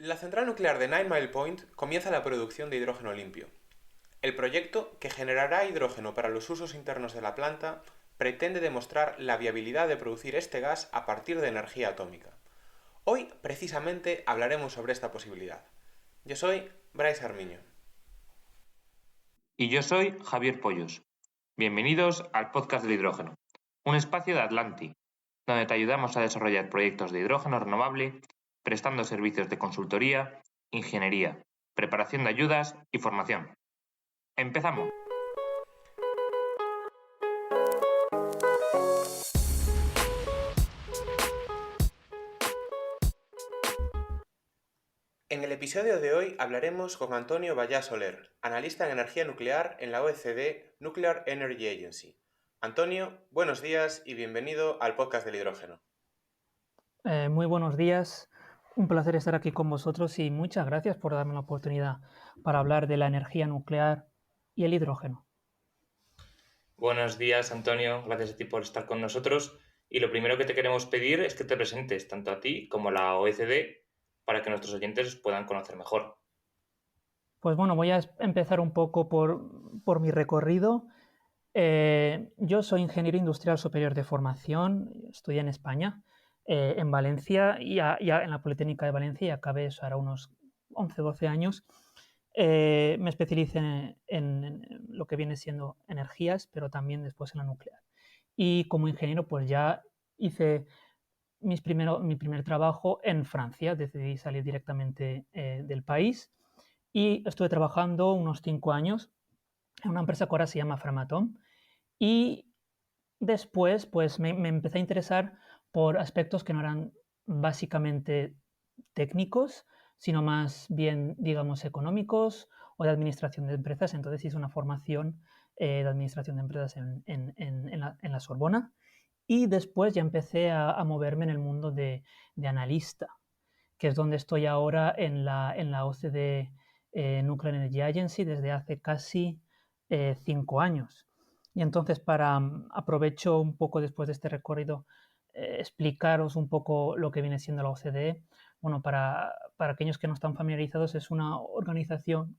La central nuclear de Nine Mile Point comienza la producción de hidrógeno limpio. El proyecto, que generará hidrógeno para los usos internos de la planta, pretende demostrar la viabilidad de producir este gas a partir de energía atómica. Hoy, precisamente, hablaremos sobre esta posibilidad. Yo soy Bryce Armiño. Y yo soy Javier Pollos. Bienvenidos al podcast del hidrógeno, un espacio de Atlanti, donde te ayudamos a desarrollar proyectos de hidrógeno renovable, prestando servicios de consultoría, ingeniería, preparación de ayudas y formación. ¡Empezamos! En el episodio de hoy hablaremos con Antonio Vallá Soler, analista en energía nuclear en la OECD Nuclear Energy Agency. Antonio, buenos días y bienvenido al podcast del hidrógeno. Muy buenos días, un placer estar aquí con vosotros y muchas gracias por darme la oportunidad para hablar de la energía nuclear y el hidrógeno. Buenos días, Antonio. Gracias a ti por estar con nosotros. Y lo primero que te queremos pedir es que te presentes tanto a ti como a la OECD para que nuestros oyentes puedan conocer mejor. Pues bueno, voy a empezar un poco por mi recorrido. Yo soy ingeniero industrial superior de formación, estudié en España, en Valencia, y ya en la Politécnica de Valencia, y acabé eso ahora unos 11 o 12 años. Me especialicé en lo que viene siendo energías, pero también después en la nuclear. Y como ingeniero, pues ya hice mi primer trabajo en Francia. Decidí salir directamente del país y estuve trabajando unos 5 años en una empresa que ahora se llama Framatome. Y después, pues me empecé a interesar por aspectos que no eran básicamente técnicos, sino más bien, digamos, económicos o de administración de empresas. Entonces hice una formación de administración de empresas en la Sorbona y después ya empecé a moverme en el mundo de analista, que es donde estoy ahora en la OCDE Nuclear Energy Agency desde hace casi 5 años. Y entonces aprovecho un poco después de este recorrido explicaros un poco lo que viene siendo la OCDE. Bueno, para aquellos que no están familiarizados, es una organización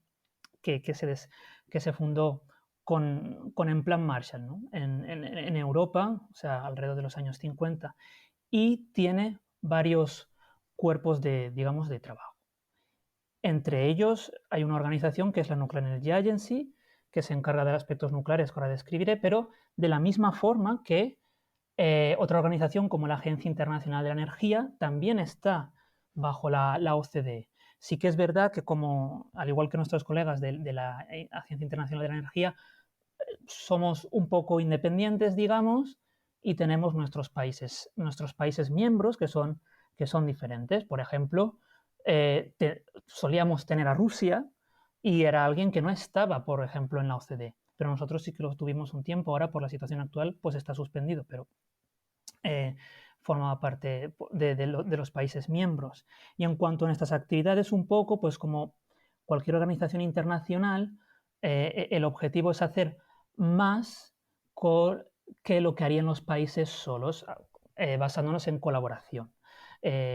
que se fundó en plan Marshall, ¿no? En Europa, o sea, alrededor de los años 50, y tiene varios cuerpos digamos, de trabajo. Entre ellos hay una organización que es la Nuclear Energy Agency, que se encarga de aspectos nucleares que ahora describiré, pero de la misma forma que otra organización como la Agencia Internacional de la Energía también está bajo la OCDE. Sí que es verdad que como, al igual que nuestros colegas de la Agencia Internacional de la Energía, somos un poco independientes, digamos, y tenemos nuestros países miembros que son diferentes. Por ejemplo, solíamos tener a Rusia y era alguien que no estaba, por ejemplo, en la OCDE. Pero nosotros sí que lo tuvimos un tiempo. Ahora, por la situación actual, pues está suspendido, pero formaba parte de los países miembros. Y en cuanto a estas actividades, un poco, pues como cualquier organización internacional, el objetivo es hacer más que lo que harían los países solos, basándonos en colaboración.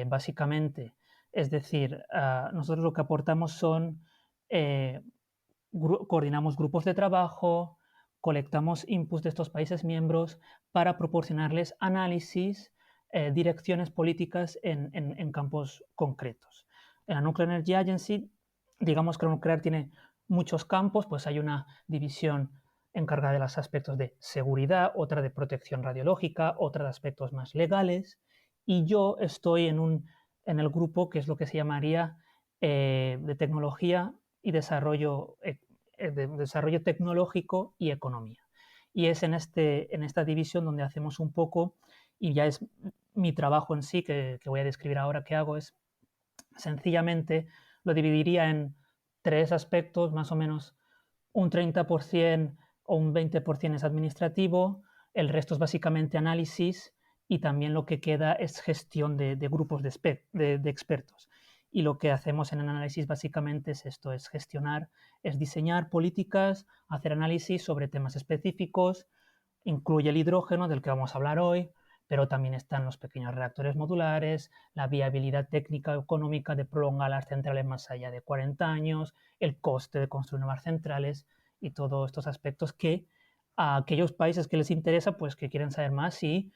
Básicamente, es decir, nosotros lo que aportamos son, coordinamos grupos de trabajo, colectamos inputs de estos países miembros para proporcionarles análisis, direcciones políticas en campos concretos. En la Nuclear Energy Agency, digamos que la nuclear tiene muchos campos, pues hay una división encargada de los aspectos de seguridad, otra de protección radiológica, otra de aspectos más legales, y yo estoy en el grupo que es lo que se llamaría de tecnología y desarrollo tecnológico y economía. Y es en esta división donde hacemos un poco, y ya es mi trabajo en sí, que voy a describir ahora qué hago, es sencillamente lo dividiría en 3 aspectos, más o menos un 30% o un 20% es administrativo, el resto es básicamente análisis y también lo que queda es gestión de grupos de expertos. Y lo que hacemos en el análisis básicamente es esto, es gestionar, es diseñar políticas, hacer análisis sobre temas específicos, incluye el hidrógeno del que vamos a hablar hoy, pero también están los pequeños reactores modulares, la viabilidad técnica o económica de prolongar las centrales más allá de 40 años, el coste de construir nuevas centrales y todos estos aspectos que a aquellos países que les interesa, pues que quieren saber más y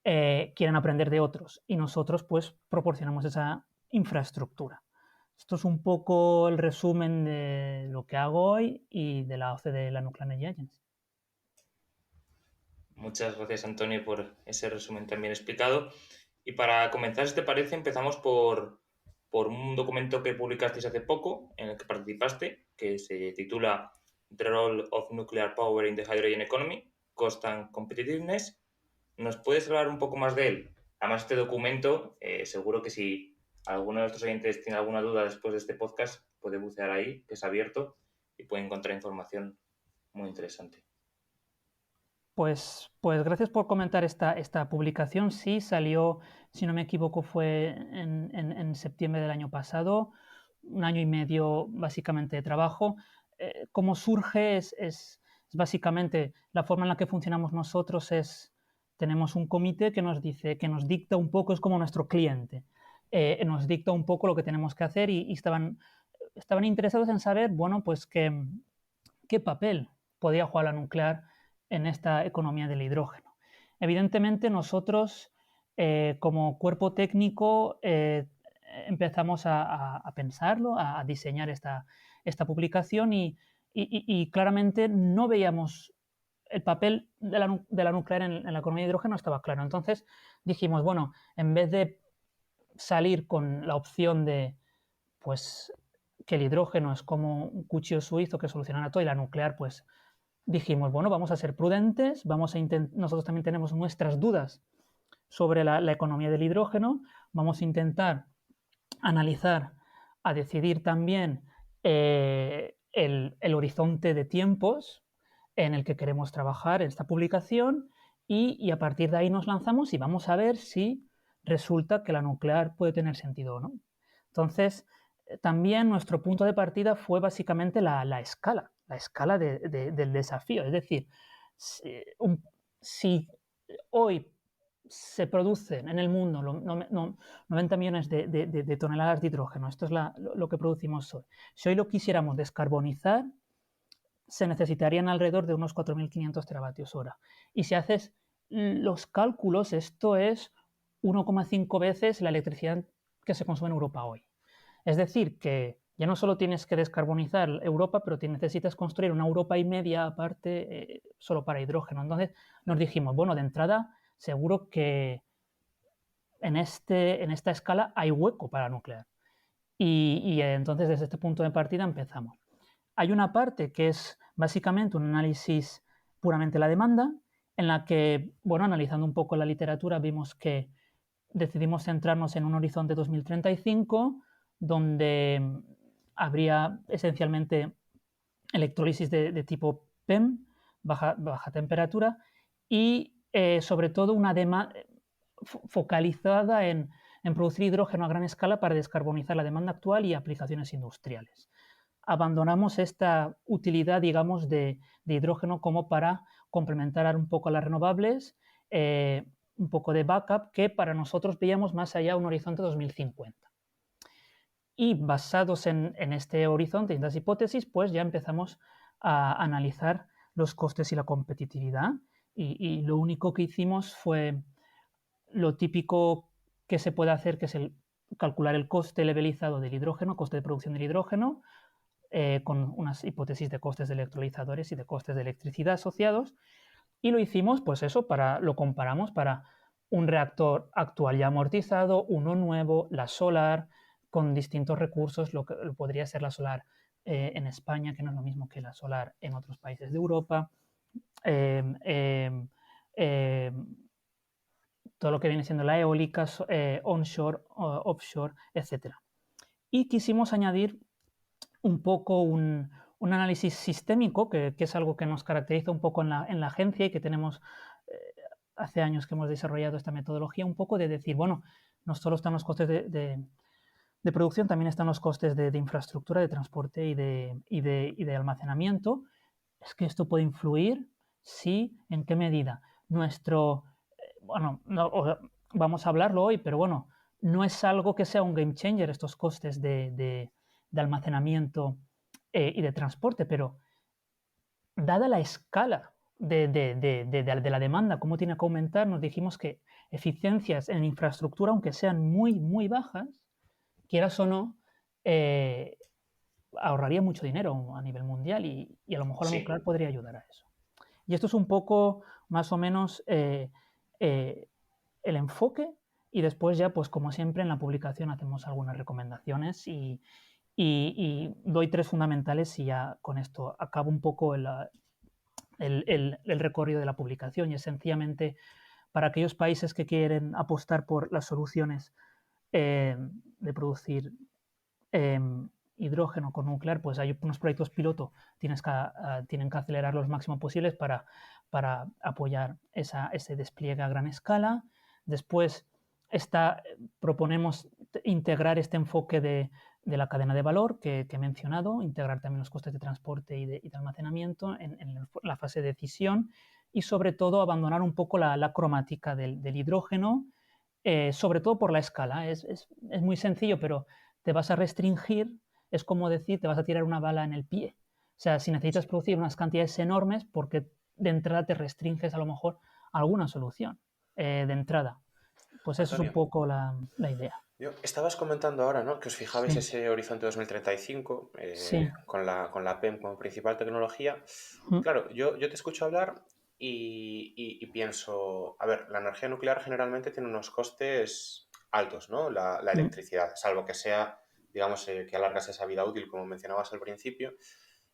quieren aprender de otros. Y nosotros pues proporcionamos esa infraestructura. Esto es un poco el resumen de lo que hago hoy y de la OCDE, la Nuclear Energy Agency. Muchas gracias, Antonio, por ese resumen tan bien explicado. Y para comenzar, si te parece, empezamos por un documento que publicasteis hace poco, en el que participaste, que se titula The Role of Nuclear Power in the Hydrogen Economy, Cost and Competitiveness. ¿Nos puedes hablar un poco más de él? Además, este documento, seguro que si alguno de nuestros oyentes tiene alguna duda después de este podcast, puede bucear ahí, que es abierto, y puede encontrar información muy interesante. Pues gracias por comentar esta publicación. Sí, salió, si no me equivoco, fue en septiembre del año pasado, 1 año y medio básicamente de trabajo. Cómo surge es básicamente la forma en la que funcionamos nosotros tenemos un comité que nos dice, que nos dicta un poco, es como nuestro cliente, nos dicta un poco lo que tenemos que hacer y estaban interesados en saber, bueno, pues qué papel podía jugar la nuclear en esta economía del hidrógeno. Evidentemente nosotros como cuerpo técnico empezamos a pensarlo, a diseñar esta publicación y claramente no veíamos el papel de la nuclear en la economía de hidrógeno estaba claro. Entonces dijimos, bueno, en vez de salir con la opción de pues que el hidrógeno es como un cuchillo suizo que solucionará todo y la nuclear pues dijimos, bueno, vamos a ser prudentes, nosotros también tenemos nuestras dudas sobre la economía del hidrógeno, vamos a intentar analizar, a decidir también el horizonte de tiempos en el que queremos trabajar en esta publicación y a partir de ahí nos lanzamos y vamos a ver si resulta que la nuclear puede tener sentido o no. Entonces, también nuestro punto de partida fue básicamente la escala del desafío. Es decir, si hoy se producen en el mundo 90 millones de toneladas de hidrógeno, esto es lo que producimos hoy. Si hoy lo quisiéramos descarbonizar, se necesitarían alrededor de unos 4.500 teravatios hora. Y si haces los cálculos, esto es 1,5 veces la electricidad que se consume en Europa hoy. Es decir, que ya no solo tienes que descarbonizar Europa, pero necesitas construir una Europa y media aparte solo para hidrógeno. Entonces nos dijimos, bueno, de entrada seguro que en esta escala hay hueco para nuclear. Y entonces desde este punto de partida empezamos. Hay una parte que es básicamente un análisis puramente de la demanda, en la que, bueno, analizando un poco la literatura, vimos que decidimos centrarnos en un horizonte 2035, donde habría esencialmente electrólisis de tipo PEM, baja temperatura, y sobre todo una demanda focalizada en producir hidrógeno a gran escala para descarbonizar la demanda actual y aplicaciones industriales. Abandonamos esta utilidad, digamos, de hidrógeno como para complementar un poco a las renovables, un poco de backup, que para nosotros veíamos más allá un horizonte 2050. Y basados en este horizonte y en estas hipótesis, pues ya empezamos a analizar los costes y la competitividad. Y lo único que hicimos fue lo típico que se puede hacer, que es calcular el coste levelizado del hidrógeno, coste de producción del hidrógeno, con unas hipótesis de costes de electrolizadores y de costes de electricidad asociados. Y lo hicimos, pues eso, lo comparamos para un reactor actual ya amortizado, uno nuevo, la solar, con distintos recursos, lo que podría ser la solar en España, que no es lo mismo que la solar en otros países de Europa. Todo lo que viene siendo la eólica, onshore, offshore, etc. Y quisimos añadir un poco un análisis sistémico, que es algo que nos caracteriza un poco en la agencia y que tenemos hace años que hemos desarrollado esta metodología, un poco de decir, bueno, no solo están los costes de producción, también están los costes de infraestructura, de transporte y de almacenamiento. Es que esto puede influir, sí, ¿en qué medida? bueno, vamos a hablarlo hoy, pero bueno, no es algo que sea un game changer estos costes de almacenamiento y de transporte, pero dada la escala de la demanda, cómo tiene que aumentar, nos dijimos que eficiencias en infraestructura, aunque sean muy, muy bajas, quieras o no, ahorraría mucho dinero a nivel mundial y a lo mejor la nuclear Sí. podría ayudar a eso. Y esto es un poco más o menos el enfoque y después ya, pues como siempre, en la publicación hacemos algunas recomendaciones y doy 3 fundamentales y ya con esto acabo un poco el recorrido de la publicación y es sencillamente para aquellos países que quieren apostar por las soluciones de producir eh, hidrógeno con nuclear, pues hay unos proyectos piloto, tienen que acelerar los máximos posibles para apoyar ese despliegue a gran escala. Después proponemos integrar este enfoque de la cadena de valor que he mencionado, integrar también los costes de transporte y de almacenamiento en la fase de decisión y sobre todo abandonar un poco la cromática del hidrógeno, sobre todo por la escala. Es muy sencillo, pero te vas a restringir, es como decir, te vas a tirar una bala en el pie. O sea, si necesitas Sí. producir unas cantidades enormes, porque de entrada te restringes a lo mejor alguna solución de entrada. Pues eso es un Antonio, poco la idea. estabas comentando ahora, ¿no? Que os fijabais Sí, ese horizonte 2035 sí. con la PEM como principal tecnología. Mm, Claro, yo te escucho hablar y pienso, a ver, la energía nuclear generalmente tiene unos costes altos, ¿no? La mm. electricidad, salvo que sea, digamos, que alargas esa vida útil, como mencionabas al principio.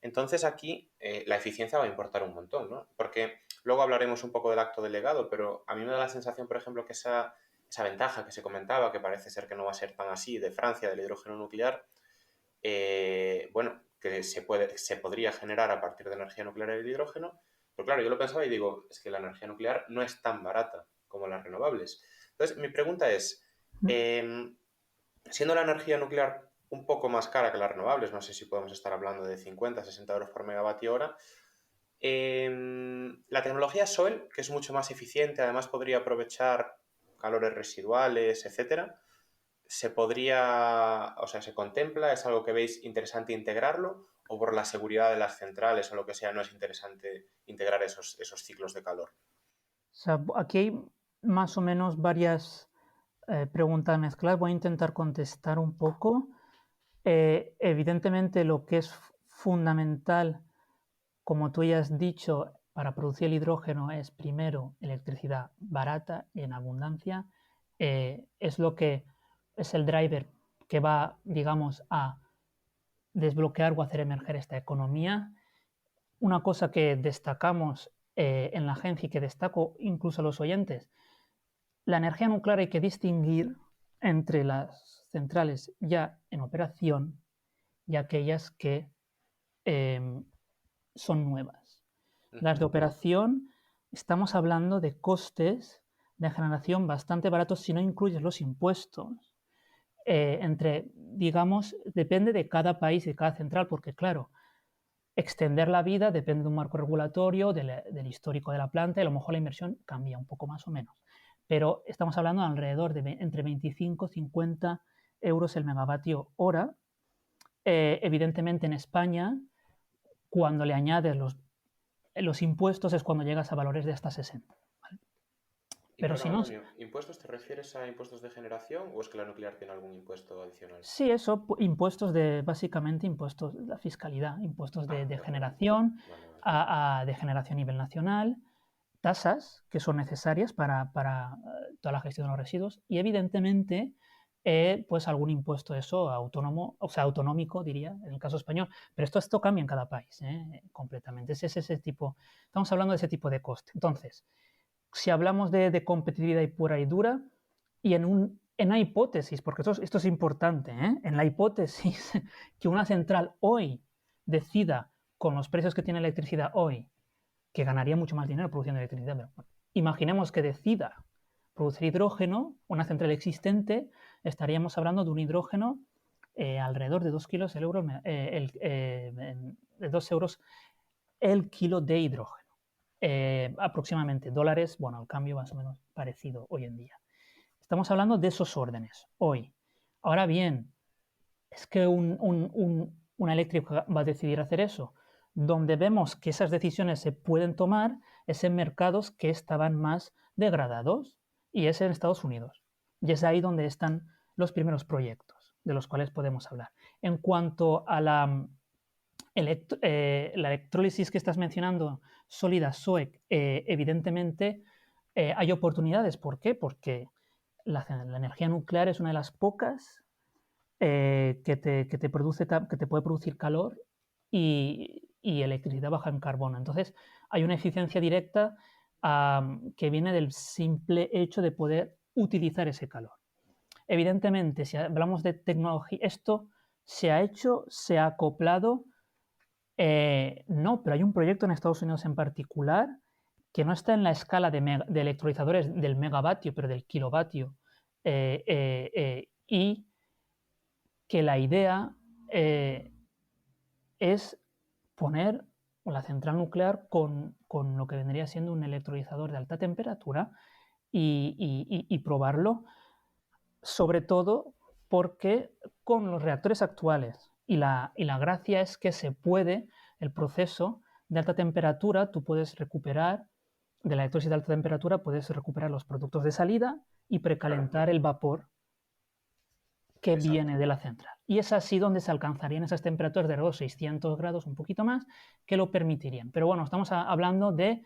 Entonces aquí la eficiencia va a importar un montón, ¿no? Porque luego hablaremos un poco del acto delegado, pero a mí me da la sensación, por ejemplo, que esa ventaja que se comentaba, que parece ser que no va a ser tan así, de Francia, del hidrógeno nuclear, bueno, que se podría generar a partir de energía nuclear y el hidrógeno, pero claro, yo lo pensaba y digo, es que la energía nuclear no es tan barata como las renovables. Entonces, mi pregunta es, Mm. eh, siendo la energía nuclear un poco más cara que las renovables, no sé si podemos estar hablando de 50, 60 euros por megavatio hora, la tecnología SOEL, que es mucho más eficiente, además podría aprovechar calores residuales, etcétera, se podría, o sea, se contempla, es algo que veis interesante integrarlo, o por la seguridad de las centrales o lo que sea, no es interesante integrar esos ciclos de calor. O sea, aquí hay más o menos varias preguntas mezcladas. Voy a intentar contestar un poco. Evidentemente, lo que es fundamental, como tú ya has dicho, para producir el hidrógeno es primero electricidad barata y en abundancia. Es lo que es el driver que va, digamos, a desbloquear o hacer emerger esta economía. Una cosa que destacamos en la agencia y que destaco incluso a los oyentes, la energía nuclear hay que distinguir entre las centrales ya en operación y aquellas que eh, son nuevas. Las de Ujú. operación, estamos hablando de costes de generación bastante baratos si no incluyes los impuestos. Digamos, depende de cada país y de cada central, porque claro, extender la vida depende de un marco regulatorio, del histórico de la planta y a lo mejor la inversión cambia un poco más o menos. Pero estamos hablando de alrededor de entre 25 y 50 euros el megavatio hora. Evidentemente en España, cuando le añades los impuestos es cuando llegas a valores de hasta 60. ¿Vale? Y Pero perdón, si no, Antonio, ¿impuestos te refieres a impuestos de generación o es que la nuclear tiene algún impuesto adicional? sí, eso, impuestos básicamente impuestos de la fiscalidad, impuestos Ah, de vale, vale. generación, Vale, vale. de generación a nivel nacional, tasas que son necesarias para toda la gestión de los residuos y evidentemente pues algún impuesto eso autónomo, o sea, autonómico diría, en el caso español, pero esto cambia en cada país completamente. Es ese tipo, estamos hablando de ese tipo de coste. Entonces, si hablamos de competitividad y pura y dura, y en una hipótesis, porque esto es importante, en la hipótesis que una central hoy decida, con los precios que tiene la electricidad hoy, que ganaría mucho más dinero produciendo electricidad, pero bueno, imaginemos que decida producir hidrógeno, una central existente, estaríamos hablando de un hidrógeno alrededor de 2 kilos el euro, de 2 euros el kilo de hidrógeno. aproximadamente $, bueno, el cambio más o menos parecido hoy en día. Estamos hablando de esos órdenes hoy. Ahora bien, ¿es que una eléctrica va a decidir hacer eso? Donde vemos que esas decisiones se pueden tomar es en mercados que estaban más degradados, y es en Estados Unidos. Y es ahí donde están los primeros proyectos de los cuales podemos hablar. En cuanto a la electrólisis que estás mencionando, sólida SOEC, evidentemente hay oportunidades. ¿Por qué? Porque la energía nuclear es una de las pocas que te puede producir calor y electricidad baja en carbono. Entonces, hay una eficiencia directa que viene del simple hecho de poder utilizar ese calor. Evidentemente, si hablamos de tecnología, esto se ha hecho, se ha acoplado. No, pero hay un proyecto en Estados Unidos en particular que no está en la escala de electrolizadores del megavatio, pero del kilovatio, y que la idea es poner la central nuclear con lo que vendría siendo un electrolizador de alta temperatura y probarlo, sobre todo porque con los reactores actuales, y la gracia es que se puede, el proceso de alta temperatura, tú puedes recuperar, de la electrólisis de alta temperatura, puedes recuperar los productos de salida y precalentar el vapor que Exacto. viene de la central. Y es así donde se alcanzarían esas temperaturas de los 600 grados, un poquito más, que lo permitirían. Pero bueno, estamos hablando de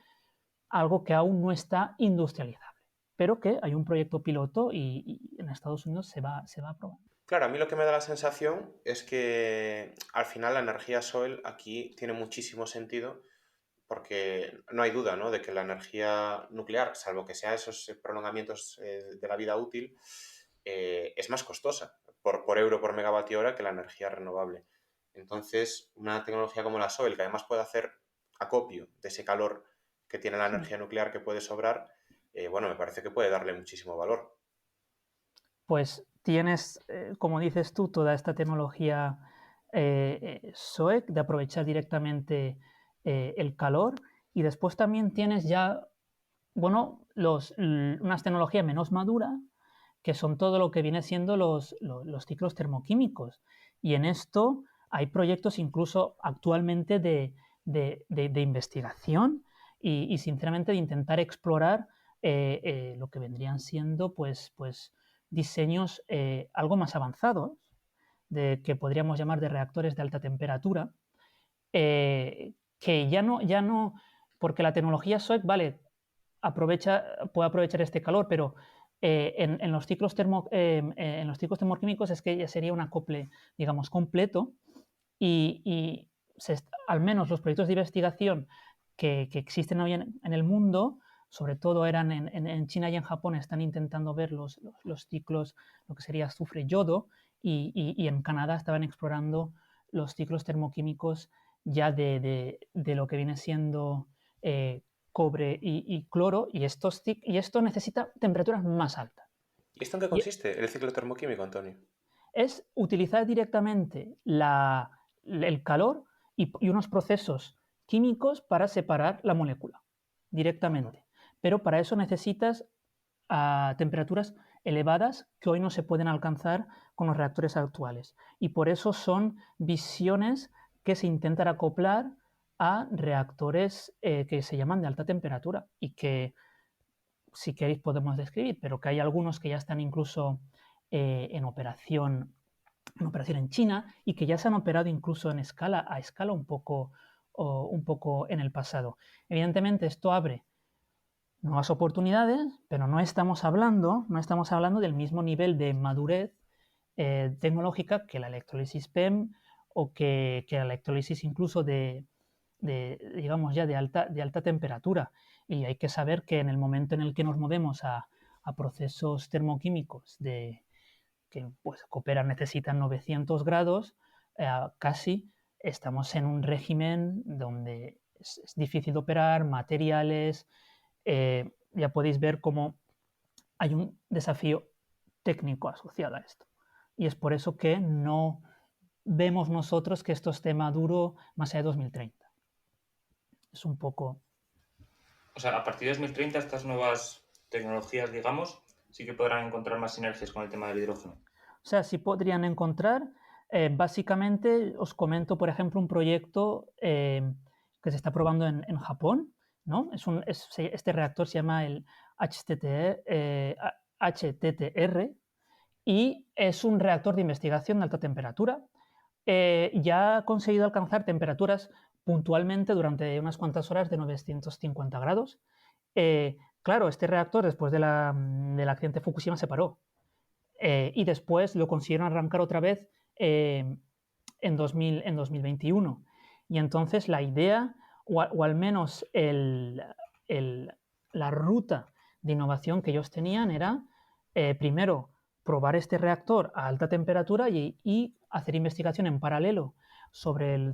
algo que aún no está industrializable, pero que hay un proyecto piloto y en Estados Unidos se va a probar. Claro, a mí lo que me da la sensación es que al final la energía Sol aquí tiene muchísimo sentido porque no hay duda, ¿no?, de que la energía nuclear, salvo que sea esos prolongamientos de la vida útil, es más costosa por euro por megavatio hora que la energía renovable. Entonces, una tecnología como la Sol, que además puede hacer acopio de ese calor que tiene la energía nuclear que puede sobrar, bueno, me parece que puede darle muchísimo valor. Pues tienes, como dices tú, toda esta tecnología SOEC de aprovechar directamente el calor, y después también tienes ya, bueno, unas tecnologías menos maduras, que son todo lo que viene siendo los ciclos termoquímicos. Y en esto hay proyectos incluso actualmente de investigación y sinceramente de intentar explorar lo que vendrían siendo pues diseños algo más avanzados, que podríamos llamar de reactores de alta temperatura, que ya no, porque la tecnología SOEC, vale, puede aprovechar este calor, pero en los ciclos termoquímicos es que ya sería un acople, digamos, completo, y al menos los proyectos de investigación que existen hoy en el mundo, sobre todo eran en China y en Japón, están intentando ver los ciclos, lo que sería azufre-yodo, y en Canadá estaban explorando los ciclos termoquímicos ya de lo que viene siendo cobre y cloro, y esto necesita temperaturas más altas. ¿Y esto en qué Y consiste, el ciclo termoquímico, Antonio? es utilizar directamente el calor y unos procesos químicos para separar la molécula directamente. Pero para eso necesitas temperaturas elevadas que hoy no se pueden alcanzar con los reactores actuales. Y por eso son visiones que se intentan acoplar a reactores que se llaman de alta temperatura y que, si queréis, podemos describir, pero que hay algunos que ya están incluso en operación en China, y que ya se han operado incluso a escala un poco en el pasado. Evidentemente esto abre nuevas oportunidades, pero no estamos hablando del mismo nivel de madurez tecnológica que la electrólisis PEM, o que la electrólisis incluso digamos ya de alta temperatura. Y hay que saber que en el momento en el que nos movemos a procesos termoquímicos que pues cooperan, necesitan 900 grados, casi estamos en un régimen donde es difícil de operar, materiales, ya podéis ver cómo hay un desafío técnico asociado a esto. Y es por eso que no vemos nosotros que esto esté maduro más allá de 2030. Es un poco... O sea, a partir de 2030 estas nuevas tecnologías, digamos, sí que podrán encontrar más sinergias con el tema del hidrógeno. O sea, sí podrían encontrar, básicamente os comento, por ejemplo, un proyecto que se está probando en Japón, ¿no? Este reactor se llama el HTTR y es un reactor de investigación de alta temperatura. Ya ha conseguido alcanzar temperaturas puntualmente durante unas cuantas horas de 950 grados. Claro, este reactor después del accidente de Fukushima se paró y después lo consiguieron arrancar otra vez en 2021. Y entonces la idea, o al menos la ruta de innovación que ellos tenían era, primero, probar este reactor a alta temperatura y hacer investigación en paralelo sobre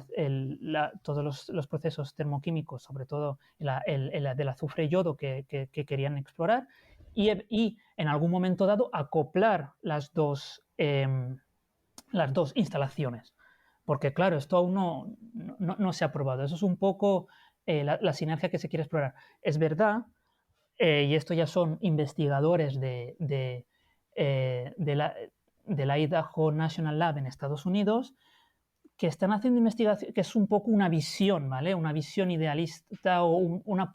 todos los procesos termoquímicos, sobre todo del azufre y yodo que querían explorar, y en algún momento dado acoplar las dos instalaciones. Porque claro, esto aún no se ha probado. Eso es un poco la sinergia que se quiere explorar. Es verdad, y esto ya son investigadores del Idaho National Lab en Estados Unidos, que están haciendo investigación, que es un poco una visión, ¿vale? Una visión idealista o una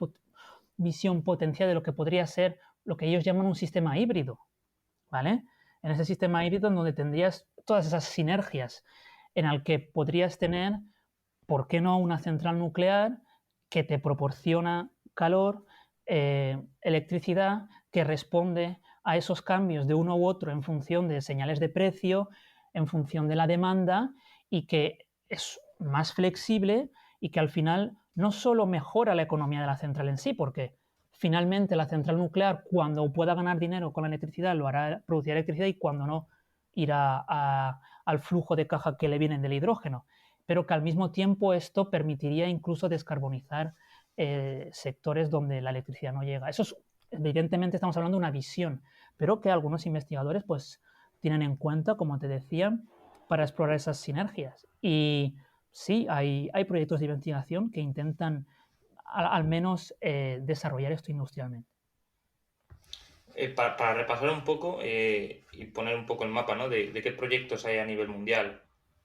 visión potencial de lo que podría ser lo que ellos llaman un sistema híbrido, ¿vale? En ese sistema híbrido donde tendrías todas esas sinergias, en el que podrías tener, ¿por qué no?, una central nuclear que te proporciona calor, electricidad, que responde a esos cambios de uno u otro en función de señales de precio, en función de la demanda, y que es más flexible y que al final no solo mejora la economía de la central en sí, porque finalmente la central nuclear, cuando pueda ganar dinero con la electricidad, lo hará producir electricidad, y cuando no, irá al flujo de caja que le vienen del hidrógeno. Pero que al mismo tiempo esto permitiría incluso descarbonizar sectores donde la electricidad no llega. Eso es, evidentemente estamos hablando de una visión, pero que algunos investigadores pues tienen en cuenta, como te decía, para explorar esas sinergias. Y sí, hay proyectos de investigación que intentan al menos desarrollar esto industrialmente. Para repasar un poco y poner un poco el mapa, ¿no? de qué proyectos hay a nivel mundial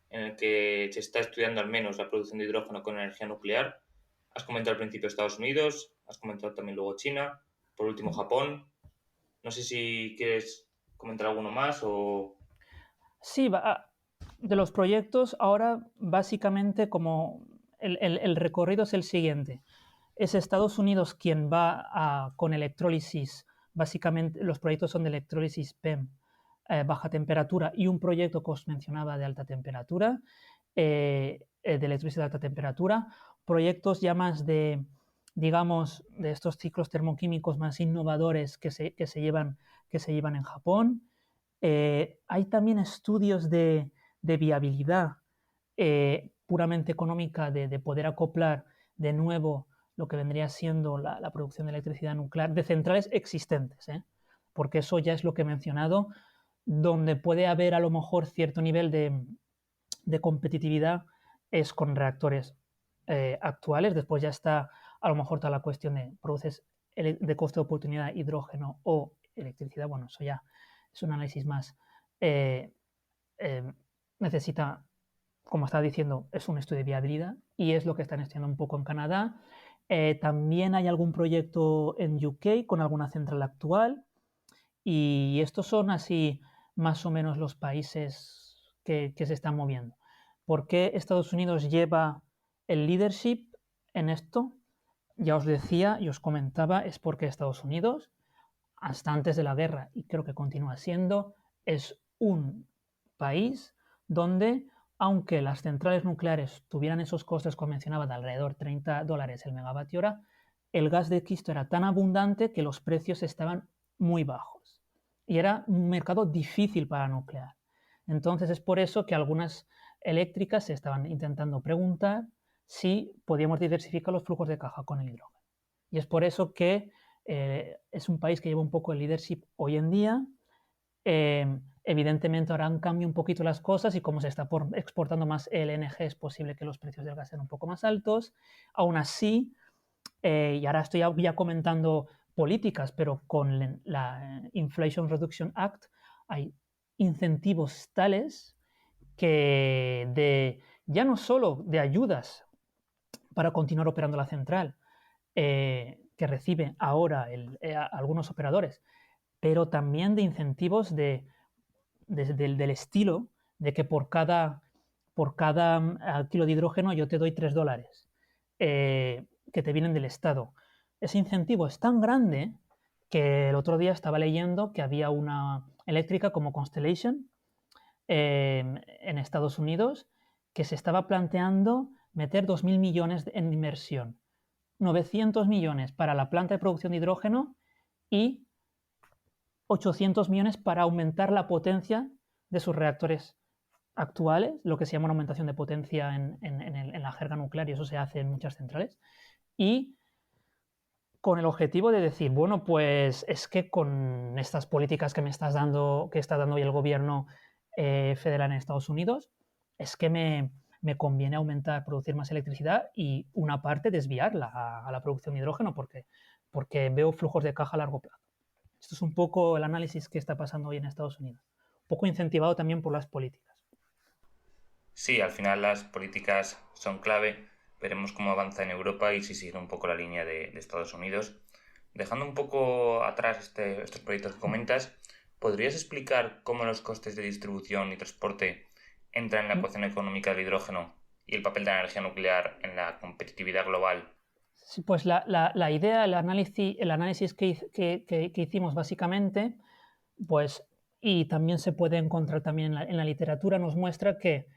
en el que se está estudiando al menos la producción de hidrógeno con energía nuclear. Has comentado al principio Estados Unidos, has comentado también luego China, por último Japón. No sé si quieres comentar alguno más o... Sí, de los proyectos ahora básicamente como el recorrido es el siguiente. Es Estados Unidos quien va con electrólisis, básicamente los proyectos son de electrólisis PEM, baja temperatura, y un proyecto que os mencionaba de alta temperatura, de electrólisis de alta temperatura, proyectos ya más de, digamos, de estos ciclos termoquímicos más innovadores que se llevan en Japón. Hay también estudios de viabilidad puramente económica de poder acoplar de nuevo lo que vendría siendo la producción de electricidad nuclear de centrales existentes, porque eso ya es lo que he mencionado, donde puede haber a lo mejor cierto nivel de competitividad es con reactores actuales. Después ya está a lo mejor toda la cuestión de produces de coste de oportunidad, hidrógeno o electricidad. Bueno, eso ya es un análisis más, eh, necesita, como estaba diciendo, es un estudio de viabilidad, y es lo que están estudiando un poco en Canadá. También hay algún proyecto en UK con alguna central actual, y estos son así más o menos los países que se están moviendo. ¿Por qué Estados Unidos lleva el leadership en esto? Ya os decía y os comentaba, es porque Estados Unidos, hasta antes de la guerra, y creo que continúa siendo, es un país donde, aunque las centrales nucleares tuvieran esos costes que mencionaba de alrededor $30 el megavatio hora, el gas de quisto era tan abundante que los precios estaban muy bajos. Y era un mercado difícil para nuclear. Entonces es por eso que algunas eléctricas se estaban intentando preguntar si podíamos diversificar los flujos de caja con el hidrógeno. Y es por eso que es un país que lleva un poco el leadership hoy en día. Evidentemente ahora han cambiado un poquito las cosas, y como se está exportando más LNG, es posible que los precios del gas sean un poco más altos. Aún así, y ahora estoy ya comentando políticas, pero con la Inflation Reduction Act hay incentivos tales que ya no solo de ayudas para continuar operando la central, que reciben ahora algunos operadores, pero también de incentivos del estilo de que por cada kilo de hidrógeno yo te doy $3 que te vienen del Estado. Ese incentivo es tan grande que el otro día estaba leyendo que había una eléctrica como Constellation en Estados Unidos que se estaba planteando meter 2.000 millones en inversión, 900 millones para la planta de producción de hidrógeno y 800 millones para aumentar la potencia de sus reactores actuales, lo que se llama una aumentación de potencia en la jerga nuclear, y eso se hace en muchas centrales, y con el objetivo de decir, bueno, pues es que con estas políticas que está dando hoy el gobierno federal en Estados Unidos, es que me conviene producir más electricidad y una parte desviarla a la producción de hidrógeno porque veo flujos de caja a largo plazo. Esto es un poco el análisis que está pasando hoy en Estados Unidos, un poco incentivado también por las políticas. Sí, al final las políticas son clave. Veremos cómo avanza en Europa y si sigue un poco la línea de Estados Unidos. Dejando un poco atrás estos proyectos que comentas, ¿podrías explicar cómo los costes de distribución y transporte entran en la ecuación económica del hidrógeno y el papel de la energía nuclear en la competitividad global? Sí, pues la idea, el análisis que hicimos básicamente, pues, y también se puede encontrar también en la literatura, nos muestra que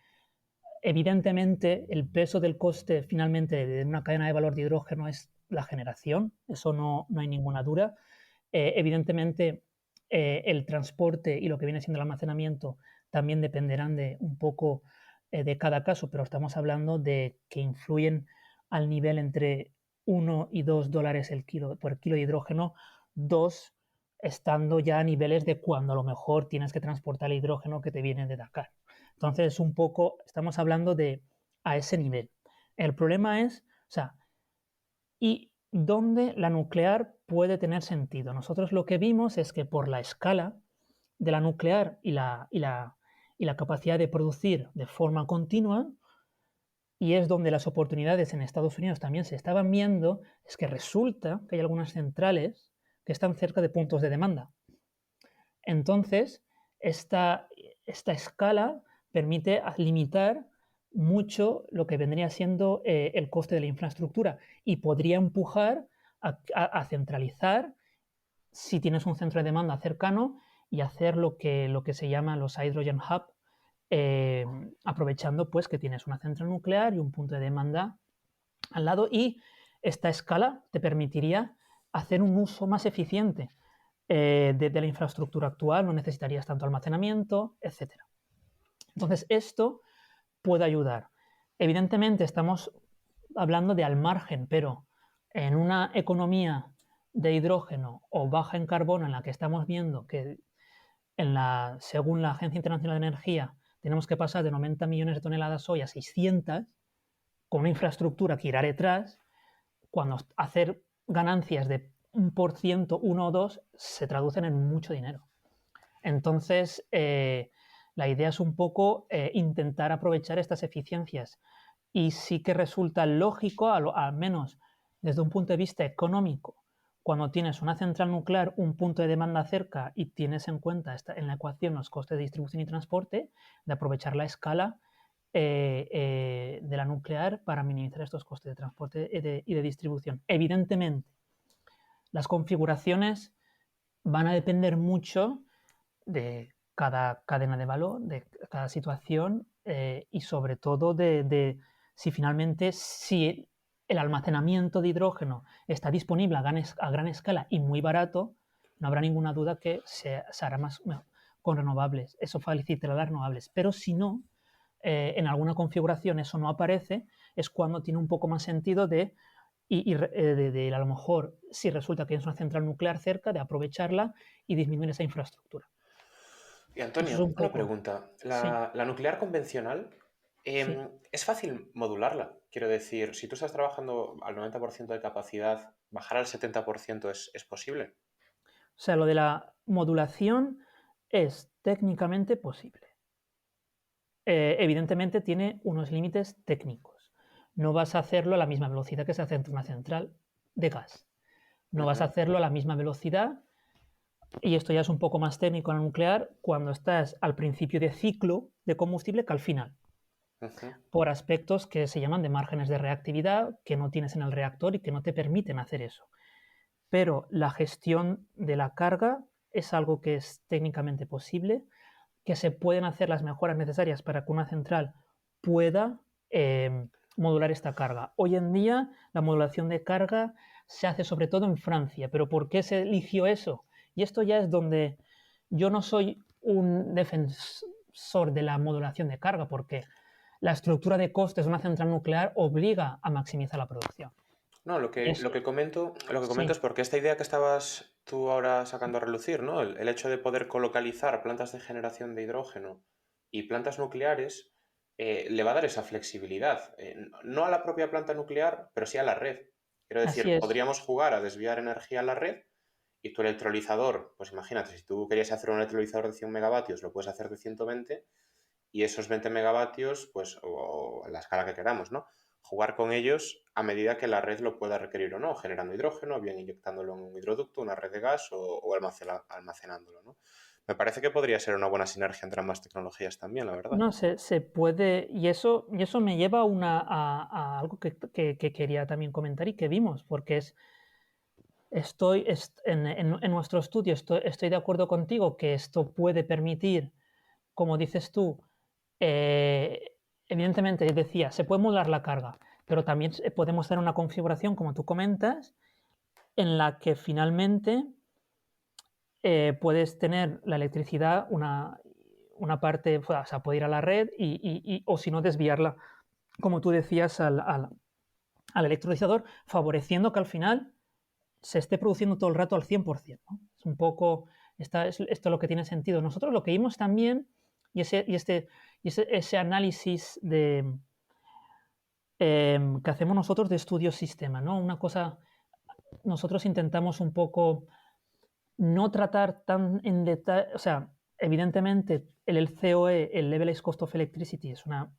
evidentemente el peso del coste finalmente de una cadena de valor de hidrógeno es la generación, eso no hay ninguna duda. Evidentemente el transporte y lo que viene siendo el almacenamiento también dependerán de un poco de cada caso, pero estamos hablando de que influyen al nivel entre 1 y 2 dólares por kilo de hidrógeno, 2 estando ya a niveles de cuando a lo mejor tienes que transportar el hidrógeno que te viene de Dakar. Entonces, un poco, estamos hablando de a ese nivel. El problema es, o sea, ¿y dónde la nuclear puede tener sentido? Nosotros lo que vimos es que por la escala de la nuclear y la capacidad de producir de forma continua, y es donde las oportunidades en Estados Unidos también se estaban viendo, es que resulta que hay algunas centrales que están cerca de puntos de demanda. Entonces, esta escala permite limitar mucho lo que vendría siendo el coste de la infraestructura y podría empujar a centralizar si tienes un centro de demanda cercano y hacer lo que se llama los hydrogen hub, aprovechando pues que tienes una central nuclear y un punto de demanda al lado, y esta escala te permitiría hacer un uso más eficiente de la infraestructura actual, no necesitarías tanto almacenamiento, etc. Entonces, esto puede ayudar. Evidentemente, estamos hablando de al margen, pero en una economía de hidrógeno o baja en carbono en la que estamos viendo que según la Agencia Internacional de Energía tenemos que pasar de 90 millones de toneladas hoy a 600, con una infraestructura que irá detrás, cuando hacer ganancias de 1%, 1 o 2, se traducen en mucho dinero. Entonces, la idea es un poco intentar aprovechar estas eficiencias. Y sí que resulta lógico, al menos desde un punto de vista económico, cuando tienes una central nuclear, un punto de demanda cerca y tienes en cuenta en la ecuación los costes de distribución y transporte, de aprovechar la escala de la nuclear para minimizar estos costes de transporte y de distribución. Evidentemente, las configuraciones van a depender mucho de cada cadena de valor, de cada situación y sobre todo de si finalmente si el almacenamiento de hidrógeno está disponible a gran escala y muy barato, no habrá ninguna duda que se hará más con renovables. Eso facilitará las renovables. Pero si no, en alguna configuración eso no aparece, es cuando tiene un poco más sentido de a lo mejor, si resulta que es una central nuclear cerca, de aprovecharla y disminuir esa infraestructura. Y Eso es Antonio, un una poco. pregunta. Sí. La nuclear convencional Sí. Es fácil modularla. Quiero decir, si tú estás trabajando al 90% de capacidad, bajar al 70% es posible. O sea, lo de la modulación es técnicamente posible. Evidentemente tiene unos límites técnicos. No vas a hacerlo a la misma velocidad que se hace entre una central de gas. No vas a Ujú, hacerlo a la misma velocidad, y esto ya es un poco más técnico en la nuclear, cuando estás al principio de ciclo de combustible que al final, ujú. por aspectos que se llaman de márgenes de reactividad que no tienes en el reactor y que no te permiten hacer eso. Pero la gestión de la carga es algo que es técnicamente posible, que se pueden hacer las mejoras necesarias para que una central pueda modular esta carga. Hoy en día la modulación de carga se hace sobre todo en Francia, pero ¿por qué se eligió eso? Y esto ya es donde yo no soy un defensor de la modulación de carga, porque la estructura de costes de una central nuclear obliga a maximizar la producción. No, Es, lo que comento sí, es porque esta idea que estabas tú ahora sacando a relucir, ¿no? El hecho de poder colocalizar plantas de generación de hidrógeno y plantas nucleares le va a dar esa flexibilidad. No a la propia planta nuclear, pero sí a la red. Quiero así decir, es. podríamos jugar a desviar energía a la red y tu electrolizador, pues imagínate, si tú querías hacer un electrolizador de 100 megavatios, lo puedes hacer de 120 y esos 20 megavatios, pues, o la escala que queramos, ¿no? Jugar con ellos a medida que la red lo pueda requerir o no, generando hidrógeno, bien inyectándolo en un hidroducto, una red de gas o almacenándolo, ¿no? Me parece que podría ser una buena sinergia entre ambas tecnologías también, la verdad. No, se puede, y eso me lleva a algo que quería también comentar y que vimos, porque en nuestro estudio estoy de acuerdo contigo que esto puede permitir, como dices tú, eh, evidentemente decía, se puede modular la carga, pero también podemos hacer una configuración, como tú comentas, en la que finalmente puedes tener la electricidad, una parte, o sea, puede ir a la red o si no desviarla, como tú decías, al electrolizador, favoreciendo que al final se esté produciendo todo el rato al 100%, ¿no? Es un poco, esto es lo que tiene sentido. Nosotros lo que vimos también, ese análisis que hacemos nosotros de estudio sistema, ¿no? Una cosa, nosotros intentamos un poco no tratar tan en detalle, o sea, evidentemente el COE, el Levelized Cost of Electricity, es una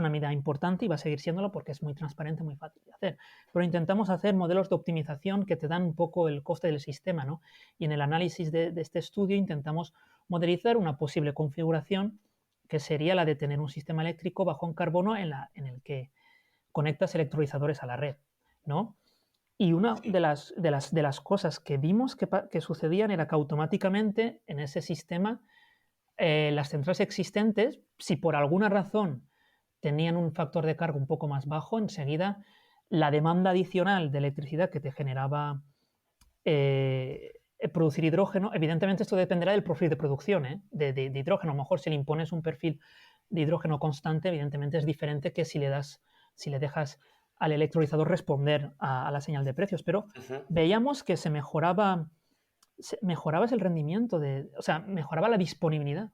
medida importante y va a seguir siéndolo porque es muy transparente, muy fácil de hacer. Pero intentamos hacer modelos de optimización que te dan un poco el coste del sistema, ¿no? Y en el análisis de este estudio intentamos modelizar una posible configuración que sería la de tener un sistema eléctrico bajo en carbono en el que conectas electrolizadores a la red, ¿no? Y una de Sí. las cosas que vimos que sucedían era que automáticamente en ese sistema las centrales existentes, si por alguna razón tenían un factor de carga un poco más bajo, enseguida la demanda adicional de electricidad que te generaba producir hidrógeno, evidentemente esto dependerá del perfil de producción de hidrógeno. A lo mejor si le impones un perfil de hidrógeno constante, evidentemente es diferente que si le dejas al electrolizador responder a la señal de precios, pero Ujú. veíamos que mejoraba el rendimiento, o sea, mejoraba la disponibilidad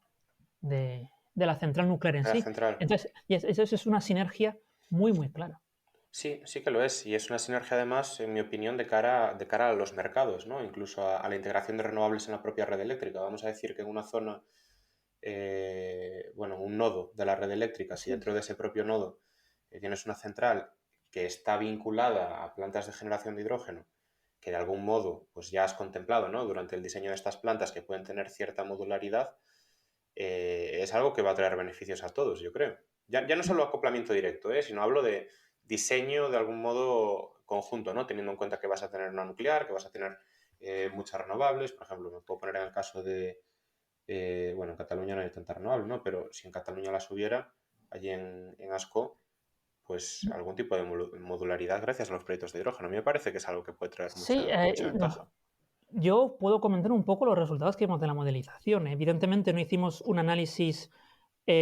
de la central nuclear en De la sí. central. Entonces, eso es una sinergia muy, muy clara. Sí, sí que lo es. Y es una sinergia además, en mi opinión, de cara a los mercados, ¿no? Incluso a la integración de renovables en la propia red eléctrica. Vamos a decir que en una zona, bueno, un nodo de la red eléctrica, si Sí, dentro de ese propio nodo tienes una central que está vinculada a plantas de generación de hidrógeno, que de algún modo pues ya has contemplado, ¿no? Durante el diseño de estas plantas que pueden tener cierta modularidad, es algo que va a traer beneficios a todos, yo creo. Ya no solo acoplamiento directo, sino hablo de diseño de algún modo conjunto, ¿no? Teniendo en cuenta que vas a tener una nuclear, que vas a tener muchas renovables. Por ejemplo, me puedo poner en el caso de, bueno, en Cataluña no hay tanta renovable, ¿no? Pero si en Cataluña las hubiera, allí en Asco, pues algún tipo de modularidad gracias a los proyectos de hidrógeno. A mí me parece que es algo que puede traer sí, mucha ventaja. yo puedo comentar un poco los resultados que vimos de la modelización. Evidentemente no hicimos un análisis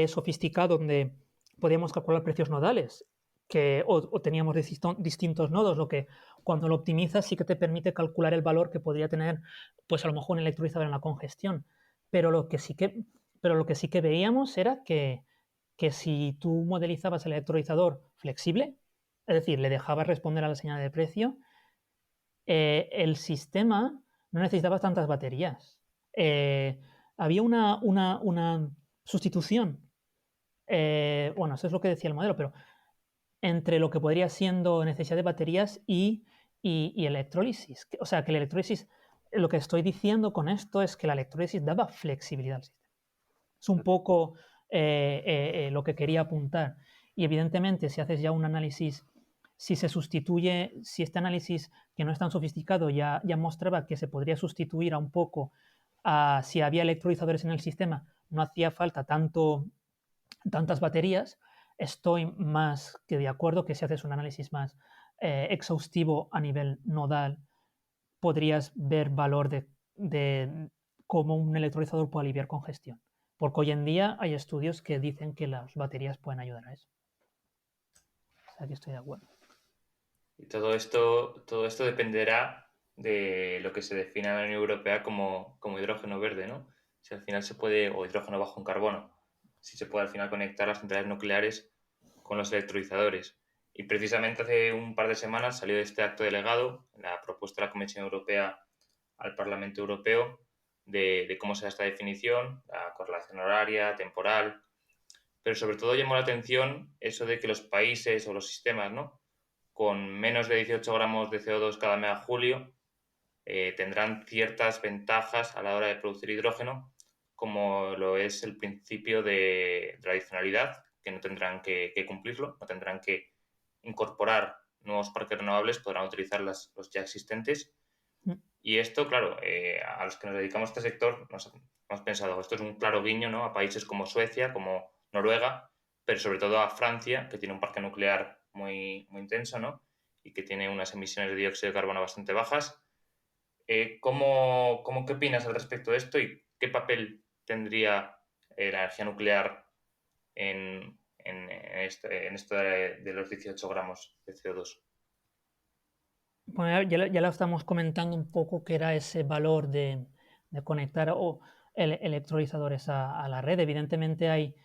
sofisticado donde podíamos calcular precios nodales, o teníamos distintos nodos, lo que cuando lo optimizas sí que te permite calcular el valor que podría tener, pues a lo mejor un electrolizador en la congestión. Pero lo que sí que veíamos era que que si tú modelizabas el electrolizador flexible, es decir, le dejabas responder a la señal de precio, el sistema no necesitaba tantas baterías. Había una sustitución. Bueno, eso es lo que decía el modelo, pero entre lo que podría siendo necesidad de baterías y electrólisis. O sea, que la electrólisis, lo que estoy diciendo con esto es que la electrólisis daba flexibilidad al sistema. Es un poco lo que quería apuntar. Y evidentemente, si haces ya un análisis, si se sustituye, si este análisis que no es tan sofisticado ya mostraba que se podría sustituir a un poco a si había electrolizadores en el sistema, no hacía falta tantas baterías, estoy más que de acuerdo que si haces un análisis más exhaustivo a nivel nodal, podrías ver valor de cómo un electrolizador puede aliviar congestión. Porque hoy en día hay estudios que dicen que las baterías pueden ayudar a eso. O sea que estoy de acuerdo. Y todo esto dependerá de lo que se define en la Unión Europea como hidrógeno verde, ¿no? Si al final se puede, o hidrógeno bajo en carbono, si se puede al final conectar las centrales nucleares con los electrolizadores. Y precisamente hace un par de semanas salió este acto delegado, la propuesta de la Comisión Europea al Parlamento Europeo, de cómo será esta definición, la correlación horaria, temporal, pero sobre todo llamó la atención eso de que los países o los sistemas, ¿no?, con menos de 18 gramos de CO2 cada megajulio tendrán ciertas ventajas a la hora de producir hidrógeno, como lo es el principio de adicionalidad, que no tendrán que cumplirlo, no tendrán que incorporar nuevos parques renovables, podrán utilizar los ya existentes. Y esto, claro, a los que nos dedicamos a este sector nos hemos pensado, esto es un claro guiño, ¿no?, a países como Suecia, como Noruega, pero sobre todo a Francia, que tiene un parque nuclear muy intenso, ¿no?, y que tiene unas emisiones de dióxido de carbono bastante bajas. ¿Qué opinas al respecto de esto y qué papel tendría la energía nuclear en esto de los 18 gramos de CO2? Bueno, ya lo estamos comentando un poco, que era ese valor de conectar electrolizadores a la red. Evidentemente hay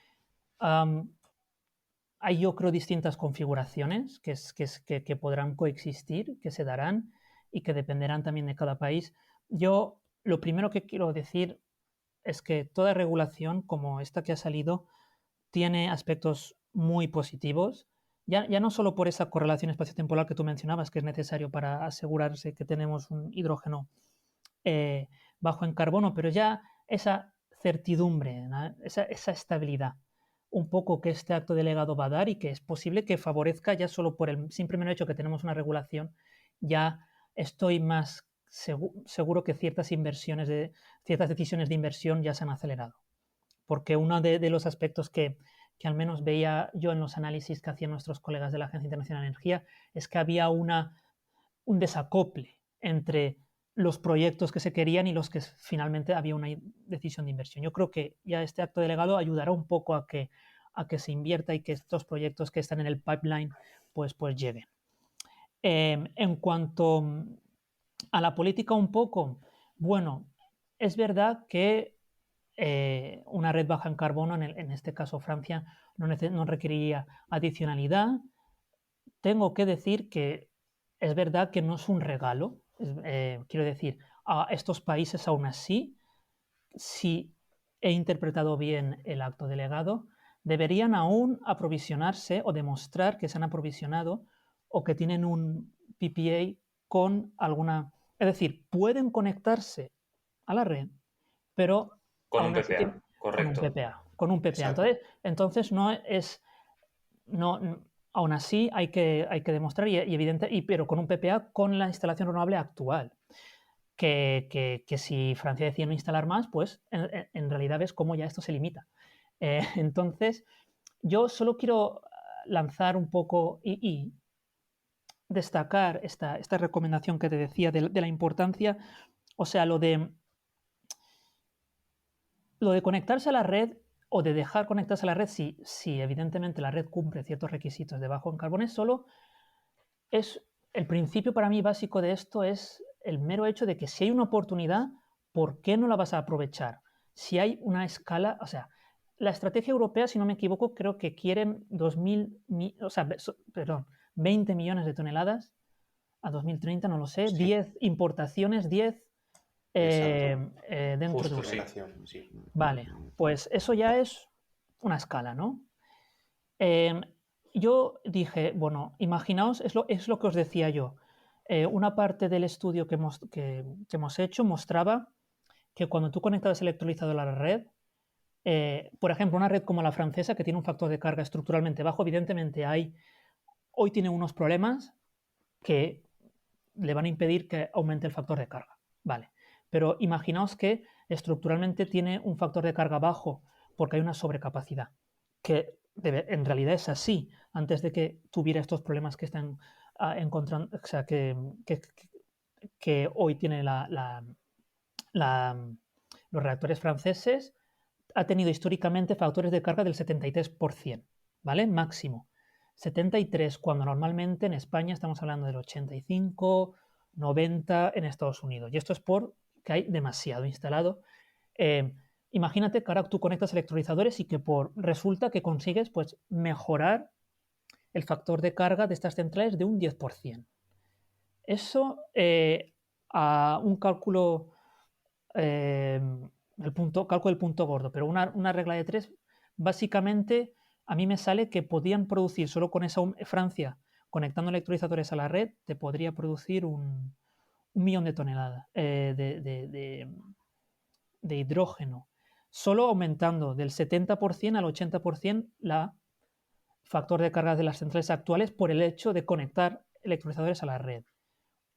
yo creo distintas configuraciones que podrán coexistir, que se darán y que dependerán también de cada país. Yo lo primero que quiero decir es que toda regulación como esta que ha salido tiene aspectos muy positivos, ya no solo por esa correlación espaciotemporal que tú mencionabas, que es necesario para asegurarse que tenemos un hidrógeno bajo en carbono, pero ya esa certidumbre, ¿no?, esa estabilidad un poco que este acto delegado va a dar, y que es posible que favorezca ya solo por el simple hecho que tenemos una regulación. Ya estoy más seguro que ciertas decisiones de inversión ya se han acelerado. Porque uno de los aspectos que al menos veía yo en los análisis que hacían nuestros colegas de la Agencia Internacional de Energía es que había un desacople entre los proyectos que se querían y los que finalmente había una decisión de inversión. Yo creo que ya este acto delegado ayudará un poco a que se invierta y que estos proyectos que están en el pipeline pues lleguen. En cuanto a la política un poco, bueno, es verdad que una red baja en carbono, en este caso Francia, no requeriría adicionalidad. Tengo que decir que es verdad que no es un regalo. Quiero decir, a estos países aún así, si he interpretado bien el acto delegado, deberían aún aprovisionarse o demostrar que se han aprovisionado o que tienen un PPA con alguna... Es decir, pueden conectarse a la red, pero Con un aún así PPA, correcto. con un PPA. Entonces no es... No, aún así hay que demostrar, pero con un PPA con la instalación renovable actual. Que si Francia decide no instalar más, pues en realidad ves cómo ya esto se limita. Entonces, yo solo quiero lanzar un poco y destacar esta recomendación que te decía de la importancia, o sea, lo de conectarse a la red o de dejar conectarse a la red, si evidentemente la red cumple ciertos requisitos de bajo en carbono, solo es el principio para mí básico de esto, es el mero hecho de que si hay una oportunidad, ¿por qué no la vas a aprovechar? Si hay una escala, o sea, la estrategia europea, si no me equivoco, creo que quieren 20 millones de toneladas a 2030, no lo sé, Sí, 10 importaciones, 10 exacto. dentro de Justo, Europa. sí. Sí. Vale, pues eso ya es una escala, ¿no? Eh, yo dije, bueno, imaginaos, es lo que os decía yo. Una parte del estudio que hemos hecho mostraba que cuando tú conectabas el electrolizador a la red, por ejemplo, una red como la francesa, que tiene un factor de carga estructuralmente bajo, evidentemente hoy tiene unos problemas que le van a impedir que aumente el factor de carga. Vale, pero imaginaos que estructuralmente tiene un factor de carga bajo porque hay una sobrecapacidad, que en realidad es así, antes de que tuviera estos problemas que están encontrando, o sea, que hoy tiene los reactores franceses, ha tenido históricamente factores de carga del 73%, ¿vale? Máximo. 73, cuando normalmente en España estamos hablando del 85, 90 en Estados Unidos. Y esto es porque hay demasiado instalado. Eh, Imagínate que ahora tú conectas electrolizadores y que resulta que consigues pues, mejorar el factor de carga de estas centrales de un 10%. Eso a un cálculo cálculo del punto gordo, pero una regla de 3, básicamente a mí me sale que podían producir solo con esa Francia, conectando electrolizadores a la red, te podría producir un millón de toneladas de hidrógeno, solo aumentando del 70% al 80% la factor de carga de las centrales actuales por el hecho de conectar electrolizadores a la red.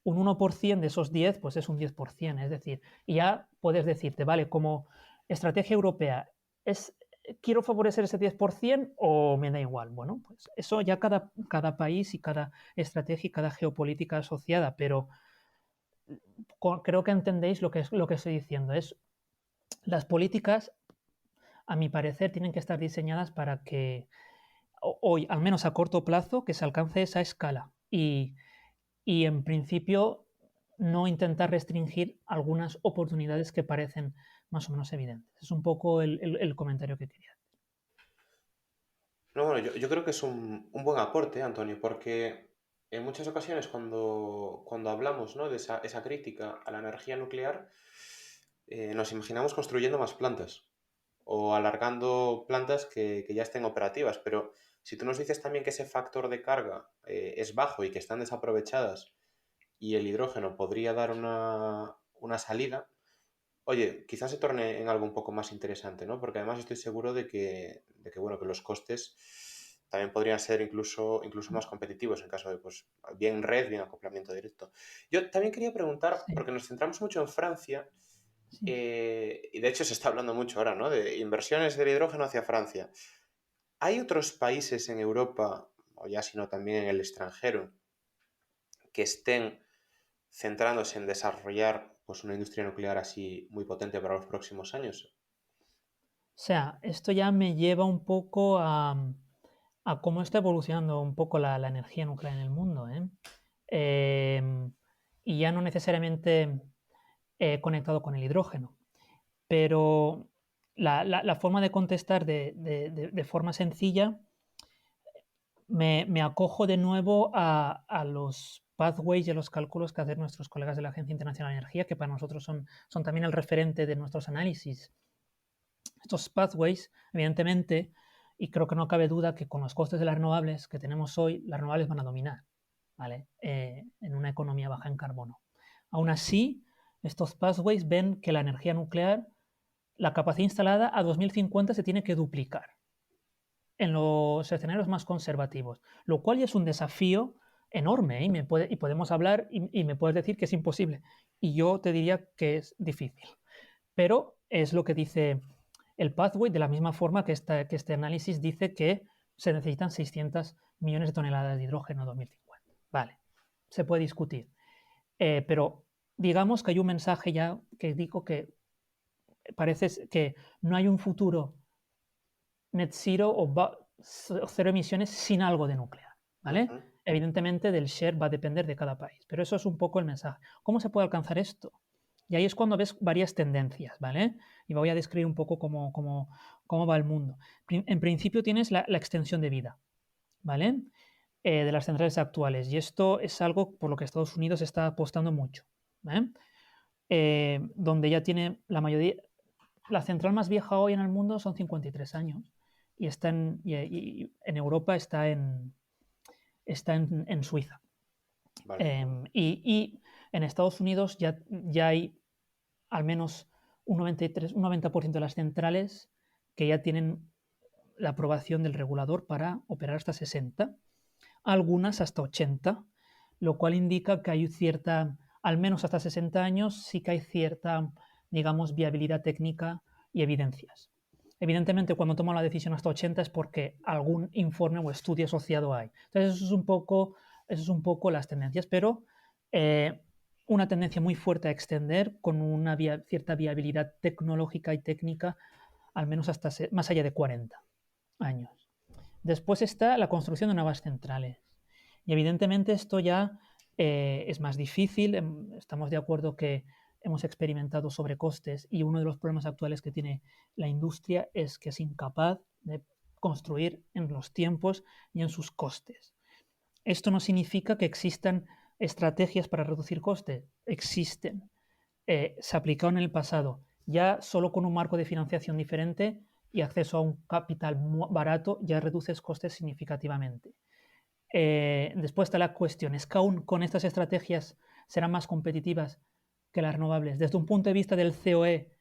Un 1% de esos 10, pues es un 10%, es decir, ya puedes decirte, vale, como estrategia europea, ¿quiero favorecer ese 10% o me da igual? Bueno, pues eso ya cada país y cada estrategia y cada geopolítica asociada, pero creo que entendéis lo que estoy diciendo. Las políticas, a mi parecer, tienen que estar diseñadas para que hoy, al menos a corto plazo, que se alcance esa escala. Y en principio no intentar restringir algunas oportunidades que parecen más o menos evidentes. Es un poco el comentario que quería. No, bueno, yo creo que es un buen aporte, Antonio, porque en muchas ocasiones cuando hablamos, ¿no?, de esa crítica a la energía nuclear, nos imaginamos construyendo más plantas o alargando plantas que ya estén operativas, pero si tú nos dices también que ese factor de carga es bajo y que están desaprovechadas y el hidrógeno podría dar una salida, oye, quizás se torne en algo un poco más interesante, ¿no? Porque además estoy seguro bueno, que los costes también podrían ser incluso más competitivos en caso de, pues, bien red, bien acoplamiento directo. Yo también quería preguntar, Sí, porque nos centramos mucho en Francia, sí. y de hecho se está hablando mucho ahora, ¿no?, de inversiones del hidrógeno hacia Francia. ¿Hay otros países en Europa, o ya si no también en el extranjero, que estén centrándose en desarrollar, pues, una industria nuclear así muy potente para los próximos años? O sea, esto ya me lleva un poco a cómo está evolucionando un poco la energía nuclear en el mundo, ¿eh? Eh, y ya no necesariamente conectado con el hidrógeno. Pero la forma de contestar de forma sencilla, me acojo de nuevo a los pathways y a los cálculos que hacen nuestros colegas de la Agencia Internacional de Energía, que para nosotros son también el referente de nuestros análisis. Estos pathways, evidentemente, y creo que no cabe duda que con los costes de las renovables que tenemos hoy, las renovables van a dominar, ¿vale? En una economía baja en carbono. Aún así, estos pathways ven que la energía nuclear, la capacidad instalada a 2050 se tiene que duplicar en los escenarios más conservativos, lo cual ya es un desafío enorme, ¿eh? Y podemos hablar y me puedes decir que es imposible. Y yo te diría que es difícil. Pero es lo que dice el pathway, de la misma forma que este análisis dice que se necesitan 600 millones de toneladas de hidrógeno en 2050. Vale, se puede discutir. Pero digamos que hay un mensaje ya que digo que parece que no hay un futuro net zero o cero emisiones sin algo de nuclear, ¿vale? Ujú. Evidentemente del share va a depender de cada país, pero eso es un poco el mensaje. ¿Cómo se puede alcanzar esto? Y ahí es cuando ves varias tendencias, ¿vale? Y voy a describir un poco cómo va el mundo. En principio tienes la extensión de vida, ¿vale? De las centrales actuales. Y esto es algo por lo que Estados Unidos está apostando mucho, ¿vale? Donde ya tiene la mayoría... La central más vieja hoy en el mundo son 53 años y en Europa está en Suiza. Vale. Y en Estados Unidos ya hay al menos un 90% de las centrales que ya tienen la aprobación del regulador para operar hasta 60, algunas hasta 80, lo cual indica que hay cierta, al menos hasta 60 años, sí que hay cierta, digamos, viabilidad técnica y evidencias. Evidentemente, cuando tomo la decisión hasta 80 es porque algún informe o estudio asociado hay. Entonces, eso es un poco las tendencias, pero una tendencia muy fuerte a extender con una cierta viabilidad tecnológica y técnica, al menos hasta más allá de 40 años. Después está la construcción de nuevas centrales. Y evidentemente esto ya es más difícil. Estamos de acuerdo que hemos experimentado sobrecostes y uno de los problemas actuales que tiene la industria es que es incapaz de construir en los tiempos y en sus costes. Esto no significa que existan estrategias para reducir costes. Existen. Se aplicó en el pasado. Ya solo con un marco de financiación diferente y acceso a un capital barato ya reduces costes significativamente. Después está la cuestión, ¿es que aún con estas estrategias serán más competitivas que las renovables? Desde un punto de vista del COE,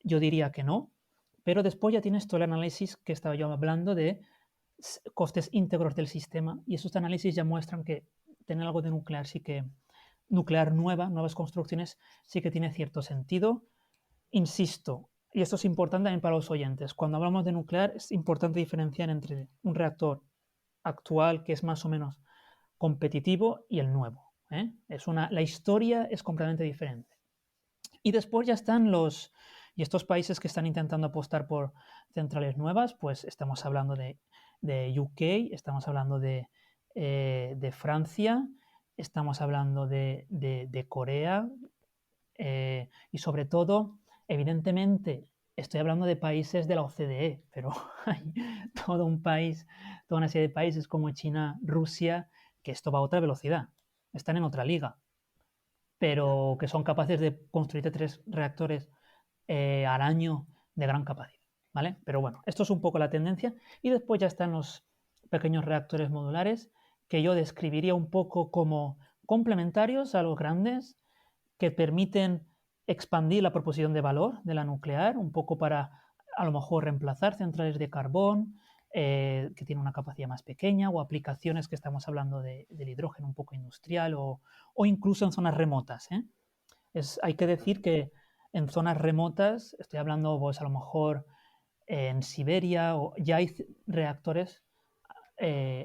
yo diría que no, pero después ya tienes todo el análisis que estaba yo hablando de costes íntegros del sistema y esos análisis ya muestran que tener algo de nuclear sí que, nuclear nuevas construcciones sí que tiene cierto sentido. Insisto, y esto es importante también para los oyentes, cuando hablamos de nuclear es importante diferenciar entre un reactor actual que es más o menos competitivo y el nuevo. La historia es completamente diferente. Y después ya están y estos países que están intentando apostar por centrales nuevas, pues estamos hablando de UK, estamos hablando de Francia, estamos hablando de Corea y sobre todo, evidentemente, estoy hablando de países de la OCDE, pero hay todo un país, toda una serie de países como China, Rusia, que esto va a otra velocidad, están en otra liga, pero que son capaces de construir 3 reactores al año de gran capacidad, ¿vale? Pero bueno, esto es un poco la tendencia y después ya están los pequeños reactores modulares que yo describiría un poco como complementarios a los grandes que permiten expandir la proposición de valor de la nuclear, un poco para a lo mejor reemplazar centrales de carbón que tienen una capacidad más pequeña o aplicaciones que estamos hablando del hidrógeno un poco industrial o incluso en zonas remotas. Hay que decir que en zonas remotas, estoy hablando pues a lo mejor en Siberia, ya hay reactores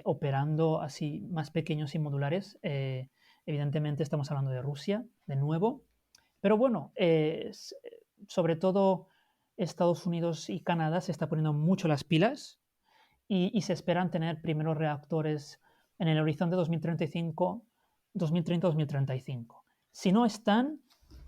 operando así más pequeños y modulares. Evidentemente estamos hablando de Rusia, de nuevo. Pero bueno, sobre todo Estados Unidos y Canadá se está poniendo mucho las pilas y se esperan tener primeros reactores en el horizonte 2035, 2030-2035. Si no están,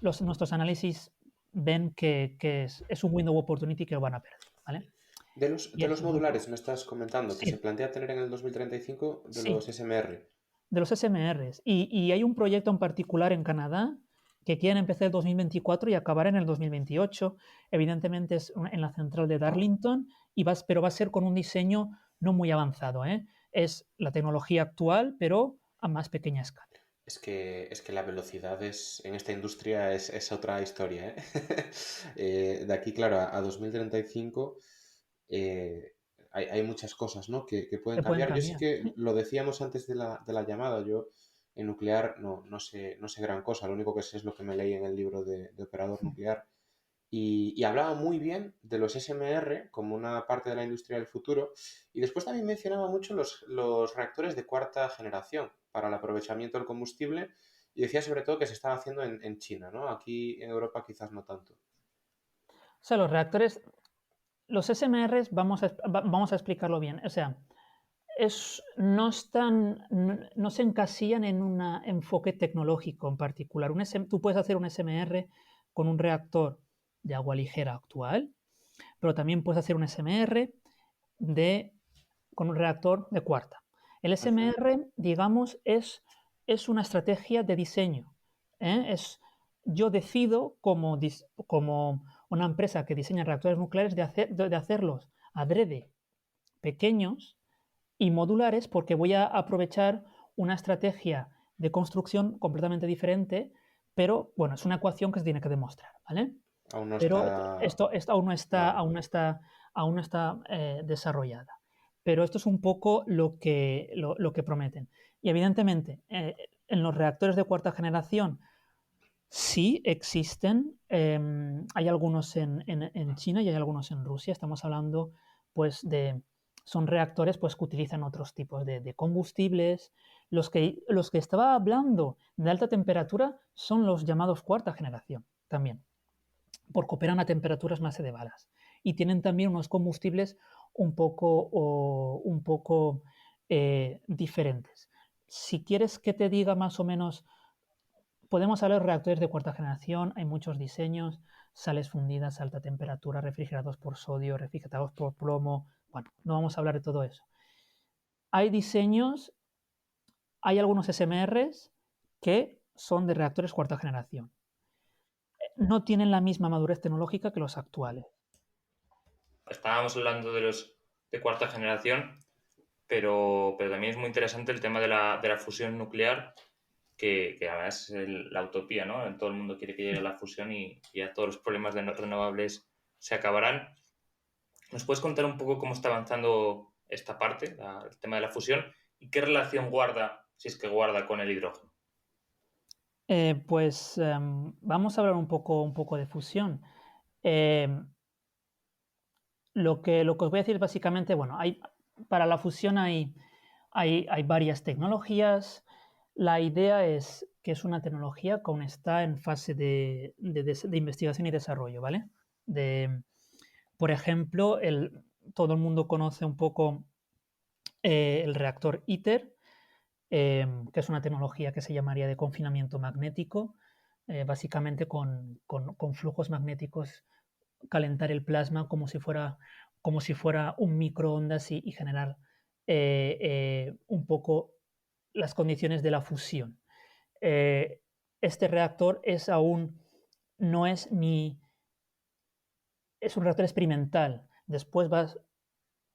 nuestros análisis ven que es un window opportunity que van a perder, ¿vale? Y De los eso es un poco. modulares me estás comentando que se Sí, plantea tener en el 2035 de los sí, SMR. de los SMRs. Y hay un proyecto en particular en Canadá que quieren empezar en 2024 y acabar en el 2028. Evidentemente es en la central de Darlington, pero va a ser con un diseño no muy avanzado. Es la tecnología actual, pero a más pequeña escala. Es que la velocidad en esta industria es otra historia, ¿eh? De aquí, claro, a 2035 hay muchas cosas, ¿no? Que pueden Se pueden cambiar. Yo sí cambiar. que lo decíamos antes de la llamada, yo en nuclear no sé gran cosa, lo único que sé es lo que me leí en el libro de operador nuclear. Y hablaba muy bien de los SMR como una parte de la industria del futuro. Y después también mencionaba mucho los reactores de cuarta generación para el aprovechamiento del combustible. Y decía sobre todo que se estaba haciendo en China, ¿no? Aquí en Europa quizás no tanto. O sea, los reactores, los SMRs, vamos a explicarlo bien. O sea, no se encasillan en un enfoque tecnológico en particular. Tú puedes hacer un SMR con un reactor de agua ligera actual, pero también puedes hacer un SMR con un reactor de cuarta. El SMR, digamos, es una estrategia de diseño. Yo decido como una empresa que diseña reactores nucleares de hacerlos adrede pequeños y modulares porque voy a aprovechar una estrategia de construcción completamente diferente, pero bueno, es una ecuación que se tiene que demostrar, ¿vale? Aún no Pero está... esto aún no está, Vale. aún no está desarrollada. Pero esto es un poco lo que prometen. Y evidentemente, en los reactores de cuarta generación sí existen. Hay algunos en China y hay algunos en Rusia. Estamos hablando, pues, son reactores pues, que utilizan otros tipos de combustibles. Los que estaba hablando de alta temperatura son los llamados cuarta generación también, porque operan a temperaturas más elevadas y tienen también unos combustibles un poco diferentes. Si quieres que te diga más o menos, podemos hablar de reactores de cuarta generación, hay muchos diseños, sales fundidas a alta temperatura, refrigerados por sodio, refrigerados por plomo. Bueno, no vamos a hablar de todo eso. Hay diseños, hay algunos SMRs que son de reactores cuarta generación. No tienen la misma madurez tecnológica que los actuales. Estábamos hablando de los de cuarta generación, pero también es muy interesante el tema de la fusión nuclear, que además es la utopía, ¿no? Todo el mundo quiere que llegue la fusión y ya todos los problemas de no renovables se acabarán. ¿Nos puedes contar un poco cómo está avanzando esta parte, el tema de la fusión, y qué relación guarda, si es que guarda, con el hidrógeno? Pues vamos a hablar un poco de fusión. Lo que os voy a decir básicamente, bueno, para la fusión hay varias tecnologías. La idea es que es una tecnología que aún está en fase de investigación y desarrollo, ¿vale? Por ejemplo, todo el mundo conoce un poco el reactor ITER, que es una tecnología que se llamaría de confinamiento magnético, básicamente con flujos magnéticos calentar el plasma como si fuera un microondas y generar un poco las condiciones de la fusión. Este reactor no es es un reactor experimental. Después vas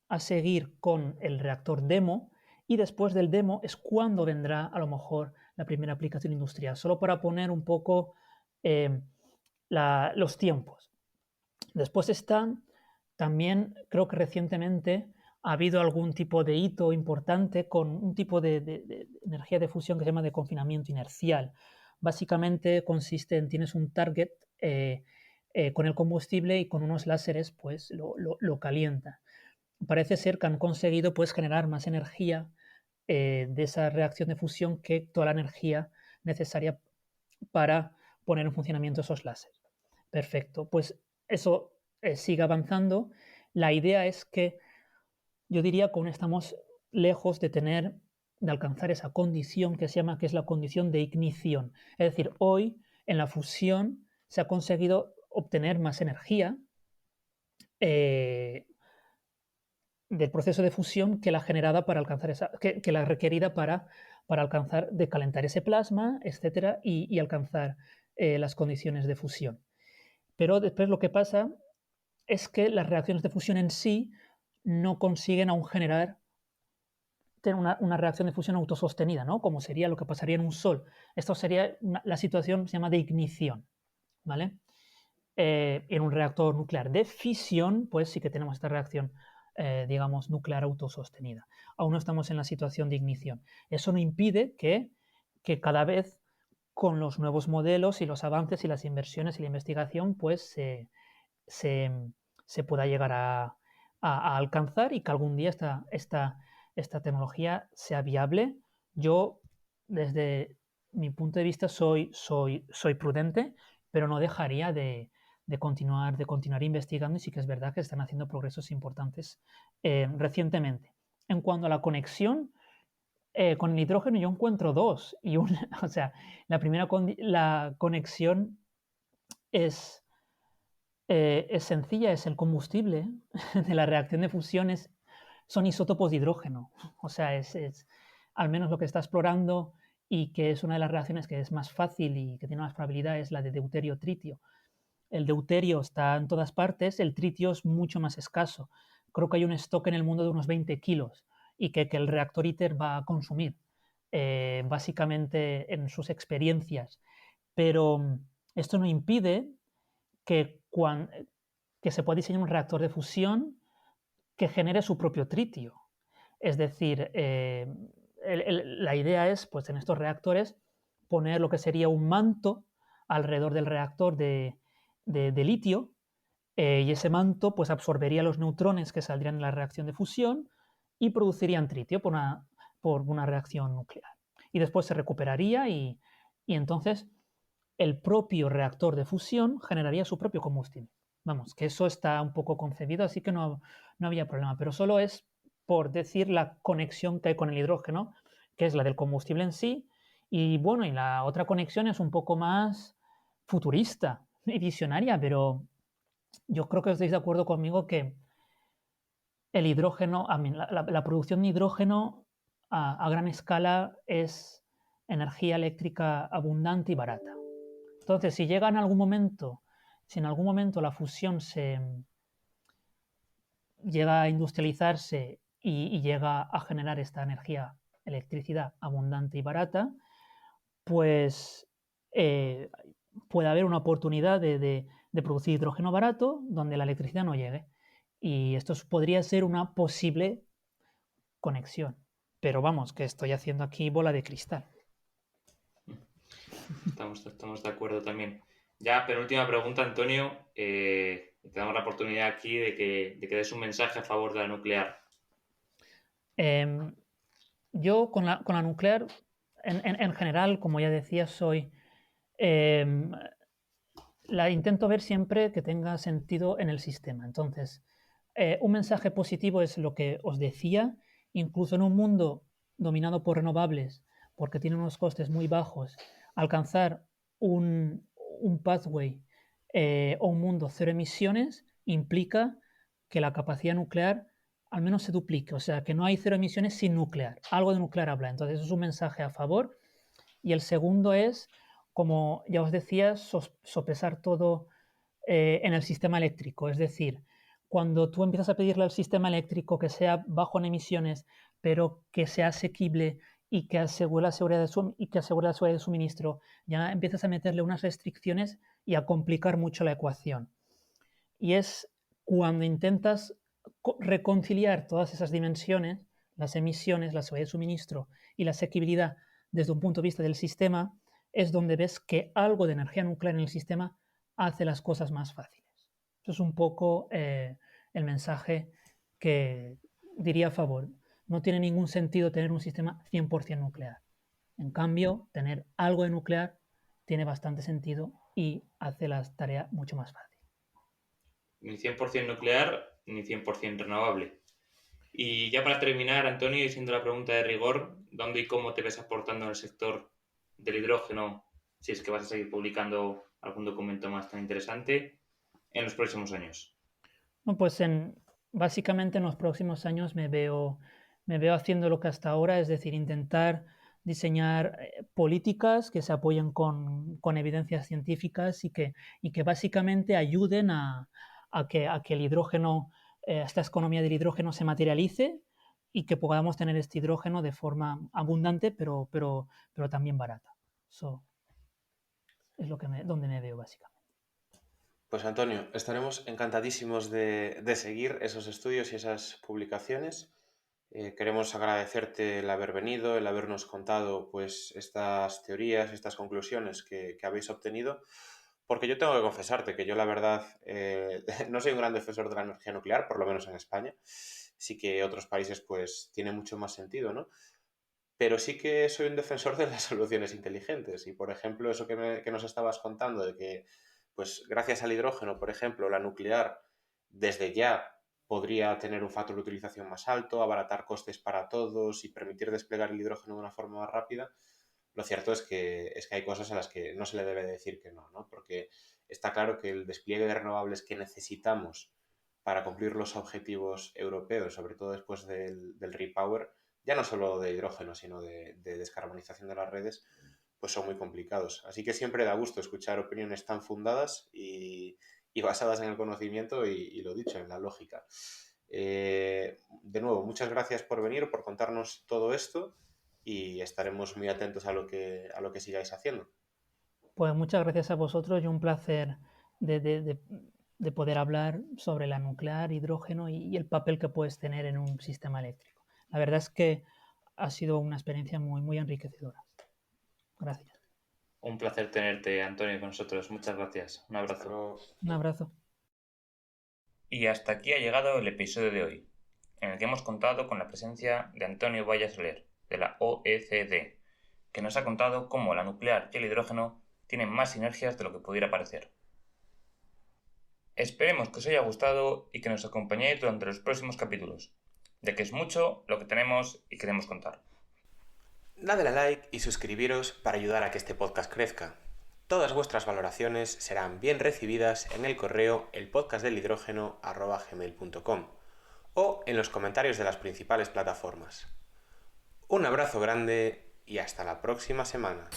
a seguir con el reactor demo y después del demo es cuando vendrá a lo mejor la primera aplicación industrial, solo para poner un poco los tiempos. Después están, también creo que recientemente ha habido algún tipo de hito importante con un tipo de energía de fusión que se llama de confinamiento inercial. Básicamente consiste en tienes un target con el combustible y con unos láseres pues lo calienta. Parece ser que han conseguido pues generar más energía de esa reacción de fusión que toda la energía necesaria para poner en funcionamiento esos láseres. Perfecto, pues eso sigue avanzando. La idea es que yo diría que aún estamos lejos de alcanzar esa condición que se llama, que es la condición de ignición. Es decir, hoy en la fusión se ha conseguido obtener más energía del proceso de fusión que la generada para alcanzar que la requerida para alcanzar de calentar ese plasma, etcétera, y alcanzar las condiciones de fusión. Pero después lo que pasa es que las reacciones de fusión en sí no consiguen aún generar tener una reacción de fusión autosostenida, ¿no? Como sería lo que pasaría en un sol. Esto sería la situación, se llama de ignición, ¿vale? En un reactor nuclear de fisión, pues sí que tenemos esta reacción, digamos, nuclear autosostenida. Aún no estamos en la situación de ignición. Eso no impide que cada vez con los nuevos modelos y los avances y las inversiones y la investigación, pues se pueda llegar a alcanzar y que algún día esta tecnología sea viable. Yo, desde mi punto de vista, soy prudente, pero no dejaría de continuar investigando y sí que es verdad que están haciendo progresos importantes recientemente. En cuanto a la conexión, con el hidrógeno yo encuentro dos. O sea, la primera la conexión es sencilla, es el combustible de la reacción de fusión, son isótopos de hidrógeno. O sea, es al menos lo que está explorando y que es una de las reacciones que es más fácil y que tiene más probabilidad es la de deuterio-tritio. El deuterio está en todas partes, el tritio es mucho más escaso. Creo que hay un stock en el mundo de unos 20 kilos y que el reactor ITER va a consumir, básicamente en sus experiencias. Pero esto no impide que, que se pueda diseñar un reactor de fusión que genere su propio tritio. Es decir, la idea es, pues en estos reactores, poner lo que sería un manto alrededor del reactor de litio, y ese manto pues absorbería los neutrones que saldrían de la reacción de fusión y producirían tritio por una reacción nuclear. Y después se recuperaría y entonces el propio reactor de fusión generaría su propio combustible. Vamos, que eso está un poco concebido, así que no había problema, pero solo es por decir la conexión que hay con el hidrógeno, que es la del combustible en sí, y bueno, y la otra conexión es un poco más futurista y visionaria, pero yo creo que estáis de acuerdo conmigo que el hidrógeno, la producción de hidrógeno a gran escala es energía eléctrica abundante y barata. Entonces, si llega en algún momento, si en algún momento la fusión llega a industrializarse y llega a generar esta energía, electricidad abundante y barata, pues eh, puede haber una oportunidad de producir hidrógeno barato donde la electricidad no llegue. Y esto podría ser una posible conexión. Pero vamos, que estoy haciendo aquí bola de cristal. Estamos de acuerdo también. Ya, penúltima pregunta, Antonio. Te damos la oportunidad aquí de que des un mensaje a favor de la nuclear. Yo con la nuclear, en general, como ya decía, la intento ver siempre que tenga sentido en el sistema. Entonces, un mensaje positivo es lo que os decía, incluso en un mundo dominado por renovables, porque tiene unos costes muy bajos, alcanzar un pathway o un mundo cero emisiones implica que la capacidad nuclear al menos se duplique, o sea, que no hay cero emisiones sin nuclear, algo de nuclear habla. Entonces, eso es un mensaje a favor. Y el segundo es, como ya os decía, sopesar todo en el sistema eléctrico. Es decir, cuando tú empiezas a pedirle al sistema eléctrico que sea bajo en emisiones, pero que sea asequible y que asegure la seguridad de suministro, ya empiezas a meterle unas restricciones y a complicar mucho la ecuación. Y es cuando intentas reconciliar todas esas dimensiones, las emisiones, la seguridad de suministro y la asequibilidad desde un punto de vista del sistema, es donde ves que algo de energía nuclear en el sistema hace las cosas más fáciles. Eso es un poco el mensaje que diría a favor. No tiene ningún sentido tener un sistema 100% nuclear. En cambio, tener algo de nuclear tiene bastante sentido y hace la tarea mucho más fácil. Ni 100% nuclear, ni 100% renovable. Y ya para terminar, Antonio, y siendo la pregunta de rigor, ¿dónde y cómo te ves aportando en el sector del hidrógeno, si es que vas a seguir publicando algún documento más tan interesante, en los próximos años? No, pues básicamente en los próximos años me veo haciendo lo que hasta ahora, es decir, intentar diseñar políticas que se apoyen con evidencias científicas y que básicamente ayuden a que el hidrógeno, esta economía del hidrógeno se materialice y que podamos tener este hidrógeno de forma abundante, pero también barata. Eso es donde me veo básicamente. Pues Antonio, estaremos encantadísimos de seguir esos estudios y esas publicaciones. Queremos agradecerte el haber venido, el habernos contado pues estas teorías, estas conclusiones que habéis obtenido, porque yo tengo que confesarte que yo la verdad no soy un gran defensor de la energía nuclear, por lo menos en España. Sí que otros países pues tiene mucho más sentido, ¿no? Pero sí que soy un defensor de las soluciones inteligentes y, por ejemplo, eso que nos estabas contando de que, pues gracias al hidrógeno, por ejemplo, la nuclear desde ya podría tener un factor de utilización más alto, abaratar costes para todos y permitir desplegar el hidrógeno de una forma más rápida. Lo cierto es que hay cosas a las que no se le debe decir que no, ¿no? Porque está claro que el despliegue de renovables que necesitamos para cumplir los objetivos europeos, sobre todo después del repower, ya no solo de hidrógeno, sino de descarbonización de las redes, pues son muy complicados. Así que siempre da gusto escuchar opiniones tan fundadas y basadas en el conocimiento y lo dicho, en la lógica. De nuevo, muchas gracias por venir, por contarnos todo esto y estaremos muy atentos a lo que sigáis haciendo. Pues muchas gracias a vosotros y un placer de poder hablar sobre la nuclear, hidrógeno y el papel que puedes tener en un sistema eléctrico. La verdad es que ha sido una experiencia muy, muy enriquecedora. Gracias. Un placer tenerte, Antonio, con nosotros. Muchas gracias. Un abrazo. Un abrazo. Y hasta aquí ha llegado el episodio de hoy, en el que hemos contado con la presencia de Antonio Valla-Soler, de la OECD, que nos ha contado cómo la nuclear y el hidrógeno tienen más sinergias de lo que pudiera parecer. Esperemos que os haya gustado y que nos acompañéis durante los próximos capítulos, ya que es mucho lo que tenemos y queremos contar. Dadle a like y suscribiros para ayudar a que este podcast crezca. Todas vuestras valoraciones serán bien recibidas en el correo elpodcastdelhidrógeno@gmail.com o en los comentarios de las principales plataformas. Un abrazo grande y hasta la próxima semana.